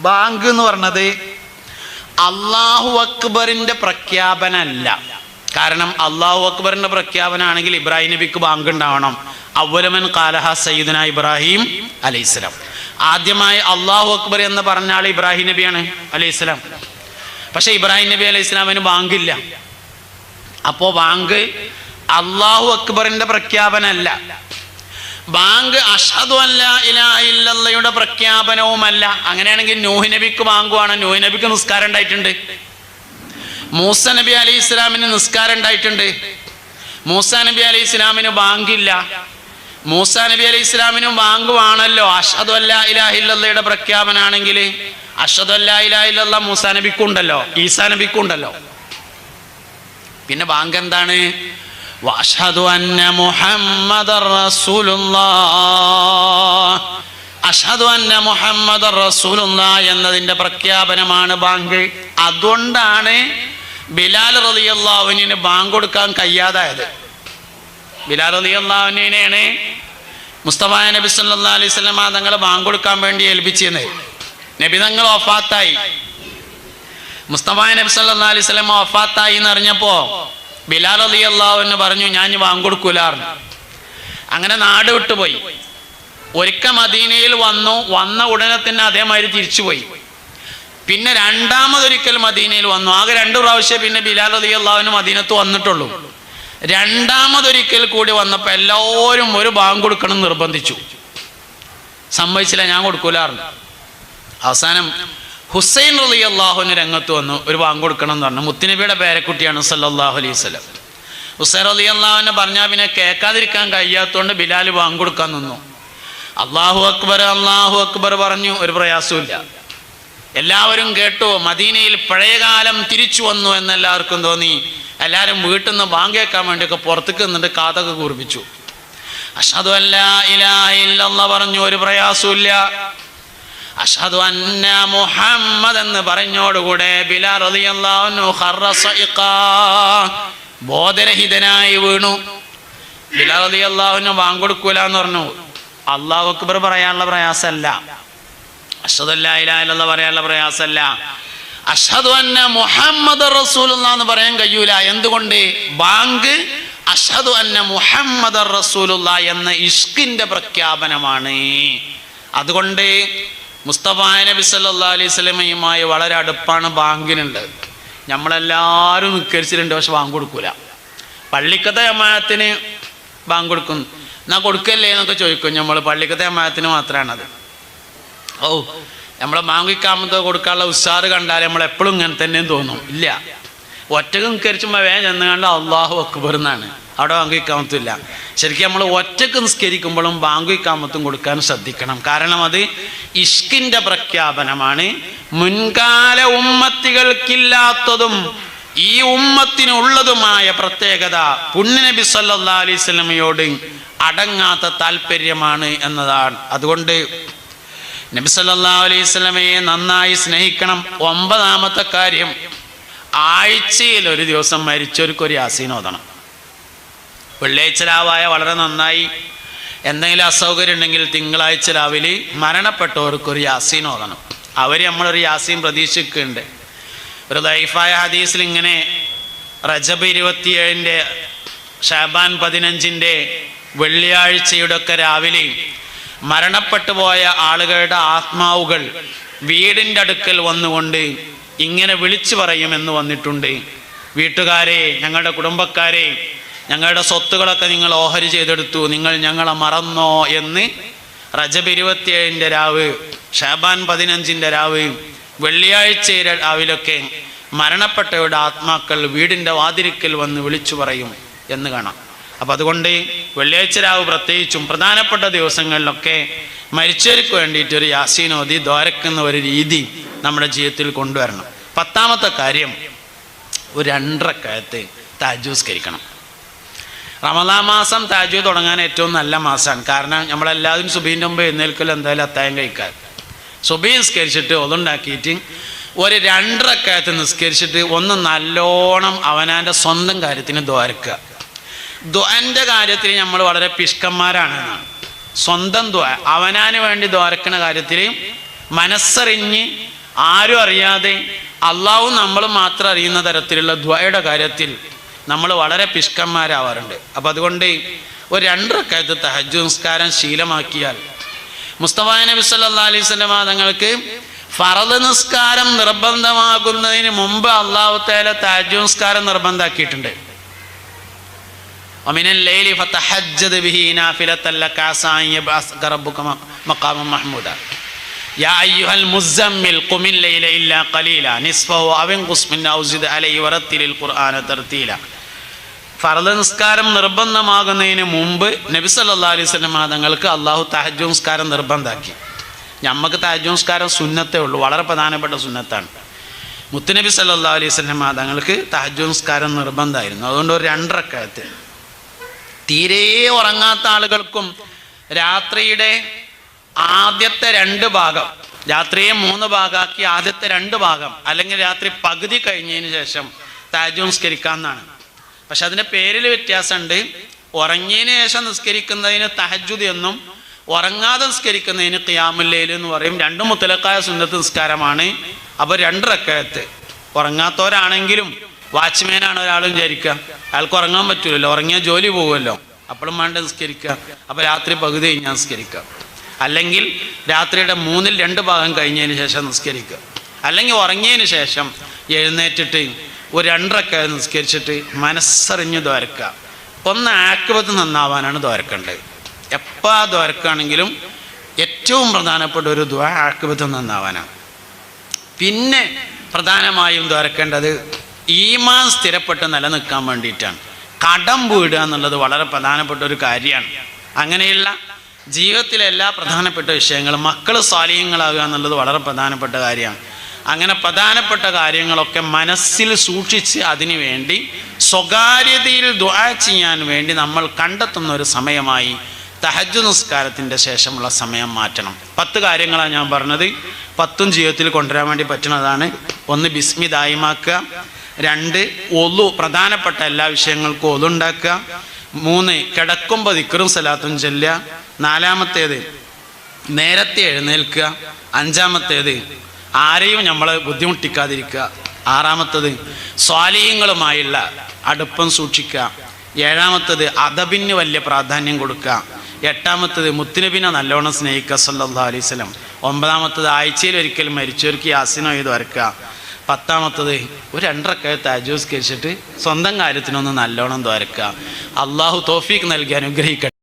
ബാങ്ക് എന്ന് പറഞ്ഞത് അല്ലാഹു അക്ബറിൻ്റെ പ്രഖ്യാപനമല്ല. കാരണം അല്ലാഹു അക്ബറിൻ്റെ പ്രഖ്യാപനമാണെങ്കിൽ ഇബ്രാഹിം നബിക്ക് ബാങ്ക് ഉണ്ടാവണം. അവ്വലമൻ ഖാലഹ സയ്യിദുനാ ഇബ്രാഹിം അലൈഹിസ്സലാം. ആദ്യമായി അല്ലാഹു അക്ബർ എന്ന് പറഞ്ഞ ആൾ ഇബ്രാഹിം നബിയാണ് അലൈഹിസ്സലാം. പക്ഷെ ഇബ്രാഹിം നബി അലൈഹിസ്സലാമിന് ബാങ്കില്ല. അപ്പോൾ ബാങ്ക് അല്ലാഹു അക്ബറിൻ്റെ പ്രഖ്യാപനമല്ല. ബാങ്ക് അഷ്ഹദു അല്ലാ ഇലാഹ ഇല്ലല്ലാഹയുടെ പ്രഖ്യാപനവുമല്ല. അങ്ങനെയാണെങ്കിൽ നൂഹ് നബിക്ക് ബാങ്കുമാണ്. നൂഹ് നബിക്ക് നിസ്കാരം ഉണ്ടായിട്ടുണ്ട്. മൂസ നബി അലൈഹി ഇസ്ലാമിന് നിസ്കാരം ഉണ്ടായിട്ടുണ്ട്. മൂസ നബി അലൈഹി ഇസ്ലാമിന് ബാങ്കില്ല. മൂസ നബി അലൈഹി ഇസ്ലാമിനും ബാങ്കുവാണല്ലോ. അഷ്ഹദു അല്ലാ ഇലാഹ ഇല്ലല്ലാഹയുടെ പ്രഖ്യാപനാണെങ്കിൽ അഷ്ഹദു അല്ലാ ഇലാഹ ഇല്ലല്ലാഹ് മൂസ നബിക്കും ഉണ്ടല്ലോ, ഈസാ നബിക്കും ഉണ്ടല്ലോ. പിന്നെ ബാങ്ക് എന്താണ്? വഅശ്ഹദു അന്ന മുഹമ്മദർ റസൂലുള്ളാഹ്. അശ്ഹദു അന്ന മുഹമ്മദർ റസൂലുള്ളാഹ് എന്നതിൻ്റെ പ്രഖ്യാപനമാണ് ബാങ്ക്. അതുകൊണ്ടാണ് ബിലാൽ റളിയല്ലാഹു അൻഹുവിന് ബാങ്ക് കൊടുക്കാൻ കഴിയാതായത്. ബിലാൽ റളിയല്ലാഹു അൻഹുവിനെയാണ് മുസ്തഫ നബി സല്ലല്ലാഹു അലൈഹി വസല്ലം തങ്ങളെ ബാങ്ക് കൊടുക്കാൻ വേണ്ടി ഏൽപ്പിച്ചിരുന്നത്. നബി തങ്ങൾ വഫാത്തായി. മുസ്തഫ നബി സല്ലല്ലാഹു അലൈഹി വസല്ലം വഫാത്തായി എന്ന് അറിഞ്ഞപ്പോൾ ബിലാൽ റളിയല്ലാഹു അൻഹു പറഞ്ഞു, ഞാൻ ബാങ്ക് കൊടുക്കൂലായിരുന്നു. അങ്ങനെ നാട് വിട്ടുപോയി. ഒരിക്കൽ മദീനയിൽ വന്ന ഉടനെ തന്നെ അതേമാതിരി തിരിച്ചുപോയി. പിന്നെ രണ്ടാമതൊരിക്കൽ മദീനയിൽ വന്നു. ആകെ 2 പ്രാവശ്യം പിന്നെ ബിലാൽ റളിയല്ലാഹു അൻഹു മദീനത്ത് വന്നിട്ടുള്ളൂ. രണ്ടാമതൊരിക്കൽ കൂടി വന്നപ്പോൾ എല്ലാവരും ഒരു ബാങ്ക് കൊടുക്കണം നിർബന്ധിച്ചു. സമ്മതിച്ചില്ല, ഞാൻ കൊടുക്കൂലായിരുന്നു. അവസാനം ഹുസൈൻ റളിയല്ലാഹു അൻഹു രംഗത്ത് വന്നു, ഒരു ബാങ്ക് കൊടുക്കണം എന്ന് പറഞ്ഞു. മുത്തുനബിയുടെ പേരക്കുട്ടിയാണ് സല്ലല്ലാഹു അലൈഹി വസല്ലം. ഹുസൈൻ റളിയല്ലാഹു അൻഹു പറഞ്ഞാൽ പിന്നെ കേൾക്കാതിരിക്കാൻ കഴിയാത്തതുകൊണ്ട് ബിലാൽ ബാങ്ക് കൊടുക്കാൻ നിന്നു. അല്ലാഹു അക്ബർ അല്ലാഹു അക്ബർ പറഞ്ഞു, ഒരു പ്രയാസമില്ല. എല്ലാവരും കേട്ടു. മദീനയിൽ പഴയകാലം തിരിച്ചു വന്നു എന്നെല്ലാവർക്കും തോന്നി. എല്ലാവരും വീട്ടിൽ നിന്ന് ബാങ്ക് കേൾക്കാൻ വേണ്ടിയൊക്കെ പുറത്തേക്ക് നിന്നിട്ട് കാതൊക്കെ കൂർപ്പിച്ചു. അഷ്ഹദു അല്ലാ ഇലാഹ ഇല്ലല്ലാഹ് പറഞ്ഞു, ഒരു പ്രയാസമില്ല. അഷ്ഹദു അന്ന മുഹമ്മദ് എന്ന് പറഞ്ഞോടുകൂടെ ബിലാൽ റളിയല്ലാഹു അൻഹു ഖറ സഇഖാ, ബോധരഹിതനായി വീണു. ബിലാൽ റളിയല്ലാഹു അൻഹു ബാങ്ക് കൊടുക്കൂല എന്ന് പറഞ്ഞു. അല്ലാഹു അക്ബർ പറയാനുള്ള പ്രയാസമല്ല, അഷ്ഹദു അല്ലാ ഇലാഹ ഇല്ലല്ലാഹ് പറയാനുള്ള പ്രയാസമല്ല, അഷ്ഹദു അന്ന മുഹമ്മദ് റസൂലുള്ളാഹ് എന്ന് പറയാൻ കഴിയൂല. എന്തുകൊണ്ട്? ബാങ്ക് അഷ്ഹദു അന്ന മുഹമ്മദ് റസൂലുള്ളാഹ് എന്ന ഇഷ്കിന്റെ പ്രഖ്യാപനമാണ്. അതുകൊണ്ട് മുസ്തഫ നബി സല്ലല്ലാഹു അലൈഹി വസല്ലമയുമായി വളരെ അടുപ്പാണ് ബാങ്കിനുള്ളത്. നമ്മളെല്ലാവരും നിസ്കരിച്ചിട്ടുണ്ട്, പക്ഷെ ബാങ്ക് കൊടുക്കൂല. പള്ളിക്കത്തെ ജമാഅത്തിന് ബാങ്ക് കൊടുക്കും, എന്നാ കൊടുക്കല്ലേ എന്നൊക്കെ ചോദിക്കും. നമ്മൾ പള്ളിക്കത്തെ ജമാഅത്തിന് മാത്രമാണത്. ഓ, നമ്മളെ ബാങ്ക് ഇഖാമത്ത് കൊടുക്കാനുള്ള ഉസ്സാറ് കണ്ടാൽ നമ്മൾ എപ്പോഴും ഇങ്ങനെ തന്നെ തോന്നും. ഇല്ല, ഒറ്റക്ക് നിസ്കരിച്ചുമ്പോൾ വേഗം ചെന്ന് കണ്ട അല്ലാഹു അക്ബർ എന്നാണ്, അവിടെ ബാങ്ക് ഇഖാമത്തും ഇല്ല. ശരിക്കും നമ്മൾ ഒറ്റക്ക് നിസ്കരിക്കുമ്പോഴും ബാങ്ക് ഇഖാമത്തും കൊടുക്കാൻ ശ്രദ്ധിക്കണം. കാരണം അത് ഇഷ്കിന്റെ പ്രഖ്യാപനമാണ്. മുൻകാല ഉമ്മത്തികൾക്കില്ലാത്തതും ഈ ഉമ്മത്തിനുള്ളതുമായ പ്രത്യേകത പുണ്യനബി സല്ലല്ലാഹു അലൈഹി വസല്ലമയോട് അടങ്ങാത്ത താല്പര്യമാണ് എന്നതാണ്. അതുകൊണ്ട് നബി സല്ലല്ലാഹു അലൈഹി വസല്ലമയെ നന്നായി സ്നേഹിക്കണം. 9ാമത്തെ കാര്യം, ആഴ്ചയിൽ ഒരു ദിവസം മരിച്ചവർക്കൊരു യാസീൻ ഓതണം. വെള്ളിയാഴ്ച രാവായ വളരെ നന്നായി. എന്തെങ്കിലും അസൗകര്യം ഉണ്ടെങ്കിൽ തിങ്കളാഴ്ച രാവിലെ മരണപ്പെട്ടവർക്കൊരു യാസീൻ ഓതണം. അവർ നമ്മളൊരു യാസീൻ പ്രതീക്ഷിക്കുന്നുണ്ട്. ഒരു ദൈഫായ ഹദീസിൽ ഇങ്ങനെ റജബ് 27-ന്റെ ഷഅബാൻ 15-ന്റെ വെള്ളിയാഴ്ചയുടെ ഒക്കെ രാവിലെ മരണപ്പെട്ടു പോയ ആളുകളുടെ ആത്മാവുകൾ വീടിൻ്റെ അടുക്കൽ വന്നുകൊണ്ട് ഇങ്ങനെ വിളിച്ചു പറയുമെന്ന് വന്നിട്ടുണ്ട്. വീട്ടുകാരെ, ഞങ്ങളുടെ കുടുംബക്കാരെ, ഞങ്ങളുടെ സ്വത്തുകളൊക്കെ നിങ്ങൾ ഓഹരി ചെയ്തെടുത്തു, നിങ്ങൾ ഞങ്ങളെ മറന്നോ എന്ന് റജബ് 27-ന്റെ രാവ്, ഷഅബാൻ 15-ന്റെ രാവ്, വെള്ളിയാഴ്ച രാവിലൊക്കെ മരണപ്പെട്ടവരുടെ ആത്മാക്കൾ വീടിൻ്റെ വാതിൽക്കൽ വന്ന് വിളിച്ചു പറയും എന്ന് കാണാം. അപ്പം അതുകൊണ്ട് വെള്ളിയാഴ്ച രാവ് പ്രത്യേകിച്ചും പ്രധാനപ്പെട്ട ദിവസങ്ങളിലൊക്കെ മരിച്ചവർക്ക് വേണ്ടിയിട്ട് ഒരു യാസീൻ ഓതി ദ്വാരക്കുന്ന ഒരു രീതി നമ്മുടെ ജീവിതത്തിൽ കൊണ്ടുവരണം. 10ാമത്തെ കാര്യം, ഒരു 2 റക്അത്ത് തഹജ്ജുദ് നിസ്കരിക്കണം. റമദാൻ മാസം തഹജ്ജുദ് തുടങ്ങാൻ ഏറ്റവും നല്ല മാസമാണ്. കാരണം നമ്മളെല്ലാവരും സുബീൻ്റെ മുമ്പ് എഴുന്നേൽക്കൽ എന്തായാലും അത്താഴം കഴിക്കാൻ. സുബഹി നിസ്കരിച്ചിട്ട് ഒതുണ്ടാക്കിയിട്ട് ഒരു 2 റക്അത്ത് നിസ്കരിച്ചിട്ട് ഒന്ന് നല്ലോണം അവനാൻ്റെ സ്വന്തം കാര്യത്തിന് ദ്വാരക്കുക. ദ്വാൻ്റെ കാര്യത്തിൽ നമ്മൾ വളരെ പിഷ്കന്മാരാണ്. സ്വന്തം ദ്വാ, അവനാന് വേണ്ടി ദ്വാരക്കുന്ന കാര്യത്തിൽ മനസ്സറിഞ്ഞ് ആരും അറിയാതെ അള്ളാഹു നമ്മൾ മാത്രം അറിയുന്ന തരത്തിലുള്ള ദ്വായുടെ കാര്യത്തിൽ നമ്മൾ വളരെ പിഷ്കന്മാരാവാറുണ്ട്. അപ്പം അതുകൊണ്ട് ഒരു 2 റക്അത്ത് തഹജ്ജുദ് നിസ്കാരം ശീലമാക്കിയാൽ, മുസ്തഫ നബി സല്ലല്ലാഹു അലൈഹി വസല്ലം തങ്ങൾക്ക് ഫർദ് നിസ്കാരം നിർബന്ധമാകുന്നതിന് മുമ്പ് അല്ലാഹു തആല തഹജ്ജുദ് നിസ്കാരം നിർബന്ധമാക്കിയിട്ടുണ്ട്. വമിനൽ ലൈലി ഫതഹജ്ജദ് ബിഹി നാഫിലതൻ ലക അസാ അൻ യബ്അസക റബ്ബുക മഖാമൻ മഹ്മൂദ യാ അയ്യുഹൽ മുസമ്മിൽ ഖുമിൽ ലൈല ഇല്ലാ ഖലീല നിസ്ഫഹു അവ ഇൻഖുസ് മിൻ ഔ സിദ് അലൈഹി വറത്തിലിൽ ഖുർആന തർതീല. ഫർദ് നിസ്കാരം നിർബന്ധമാകുന്നതിന് മുമ്പ് നബി സല്ലല്ലാഹു അലൈഹി വസല്ലം തങ്ങൾക്ക് അല്ലാഹു തഹജ്ജുദ് നിസ്കാരം നിർബന്ധമാക്കി. നമുക്ക് തഹജ്ജുദ് നിസ്കാരം സുന്നത്തേ ഉള്ളൂ, വളരെ പ്രധാനപ്പെട്ട സുന്നത്താണ്. മുത്തുനബി സല്ലല്ലാഹു അലൈഹി വസല്ലം തങ്ങൾക്ക് തഹജ്ജുദ് നിസ്കാരം നിർബന്ധമായിരുന്നു. അതുകൊണ്ട് ഒരു 2 റക്അത്ത് തീരെ ഉറങ്ങാത്ത ആളുകൾക്കും രാത്രിയുടെ ആദ്യത്തെ 2 ഭാഗം, രാത്രിയെ 3 ഭാഗമാക്കി ആദ്യത്തെ 2 ഭാഗം അല്ലെങ്കിൽ രാത്രി പകുതി കഴിഞ്ഞതിന് ശേഷം തഹജ്ജുദ് നിസ്കരിക്കാമെന്നാണ്. പക്ഷെ അതിൻ്റെ പേരിൽ വ്യത്യാസമുണ്ട്. ഉറങ്ങിയതിന് ശേഷം നിസ്കരിക്കുന്നതിന് തഹജ്ജുദ് എന്നും ഉറങ്ങാതെ നിസ്കരിക്കുന്നതിന് ഖിയാമുൽ ലൈൽ എന്ന് പറയും. 2 മുത്തലക്കായ സുന്നത്ത് നിസ്കാരമാണ്. അപ്പോൾ 2 റക്അത്ത്. ഉറങ്ങാത്തവരാണെങ്കിലും വാച്ച്മാനാണ് ഒരാളും വിചാരിക്കുക, അയാൾക്ക് ഉറങ്ങാൻ പറ്റൂലല്ലോ, ഉറങ്ങിയാൽ ജോലി പോകുമല്ലോ, അപ്പോഴും വേണ്ട നിസ്കരിക്കുക. അപ്പോൾ രാത്രി പകുതി കഴിഞ്ഞാൽ നിസ്കരിക്കുക, അല്ലെങ്കിൽ രാത്രിയുടെ 2/3 ഭാഗം കഴിഞ്ഞതിന് ശേഷം നിസ്കരിക്കുക, അല്ലെങ്കിൽ ഉറങ്ങിയതിന് ശേഷം എഴുന്നേറ്റിട്ട് ഒരു 2 റക്അത്ത് നിസ്കരിച്ചിട്ട് മനസ്സറിഞ്ഞ് ദ്വാരക്കുക. ഒന്ന് ആക്ബത്ത് നന്നാവാനാണ് ദ്വാരക്കേണ്ടത്. എപ്പോൾ ദ്വാരക്കാണെങ്കിലും ഏറ്റവും പ്രധാനപ്പെട്ട ഒരു ദ്വാ ആക്ബത്ത് നന്നാവാനാണ്. പിന്നെ പ്രധാനമായും ദ്വാരക്കേണ്ടത് ഈമാൻ സ്ഥിരപ്പെട്ട് നിലനിൽക്കാൻ വേണ്ടിയിട്ടാണ്. കടം വീടുക എന്നുള്ളത് വളരെ പ്രധാനപ്പെട്ട ഒരു കാര്യമാണ്. അങ്ങനെയുള്ള ജീവിതത്തിലെ എല്ലാ പ്രധാനപ്പെട്ട വിഷയങ്ങളും മക്കൾ സ്വാലിഹ്യങ്ങളാകുക എന്നുള്ളത് വളരെ പ്രധാനപ്പെട്ട കാര്യമാണ്. അങ്ങനെ പ്രധാനപ്പെട്ട കാര്യങ്ങളൊക്കെ മനസ്സിൽ സൂക്ഷിച്ച് അതിനു വേണ്ടി സ്വകാര്യതയിൽ ദുആ ചെയ്യാൻ വേണ്ടി നമ്മൾ കണ്ടെത്തുന്ന ഒരു സമയമായി തഹജ്ജുദ് നിസ്കാരത്തിൻ്റെ ശേഷമുള്ള സമയം മാറ്റണം. 10 കാര്യങ്ങളാണ് ഞാൻ പറഞ്ഞത്. 10ഉം ജീവിതത്തിൽ കൊണ്ടുവരാൻ വേണ്ടി പറ്റുന്നതാണ്. 1 ബിസ്മി ദായിമാക്കുക, 2 ഒളു, പ്രധാനപ്പെട്ട എല്ലാ വിഷയങ്ങൾക്കും ഒളു ഉണ്ടാക്കുക, 3 കിടക്കുമ്പോൾ ദിക്റും സലാത്തും ചൊല്ലുക, 4-മത്തേത് നേരത്തെ എഴുന്നേൽക്കുക, 5-മത്തേത് ആരെയും നമ്മൾ ബുദ്ധിമുട്ടിക്കാതിരിക്കുക, 6-മത്തേത് സ്വാലിഹ്യങ്ങളുമായുള്ള അടുപ്പം സൂക്ഷിക്കുക, 7-മത്തേത് അദബിന് വലിയ പ്രാധാന്യം കൊടുക്കുക, 8-മത്തേത് മുത്തുനബിനെ നല്ലോണം സ്നേഹിക്കുക സല്ലല്ലാഹു അലൈഹി വസല്ലം, 9-മത്തേത് ആഴ്ചയിൽ ഒരിക്കൽ മരിച്ചവർക്ക് യാസീൻ ഓതി വരക്കുക, 10-മത്തേത് ഒരു 2 റക്അത്ത് തഹജ്ജുദ് നിസ്കരിച്ചിട്ട് സ്വന്തം കാര്യത്തിനൊന്ന് നല്ലോണം ദ്വാരക്കുക. അള്ളാഹു തൗഫീഖ് നൽകി അനുഗ്രഹിക്കട്ടെ.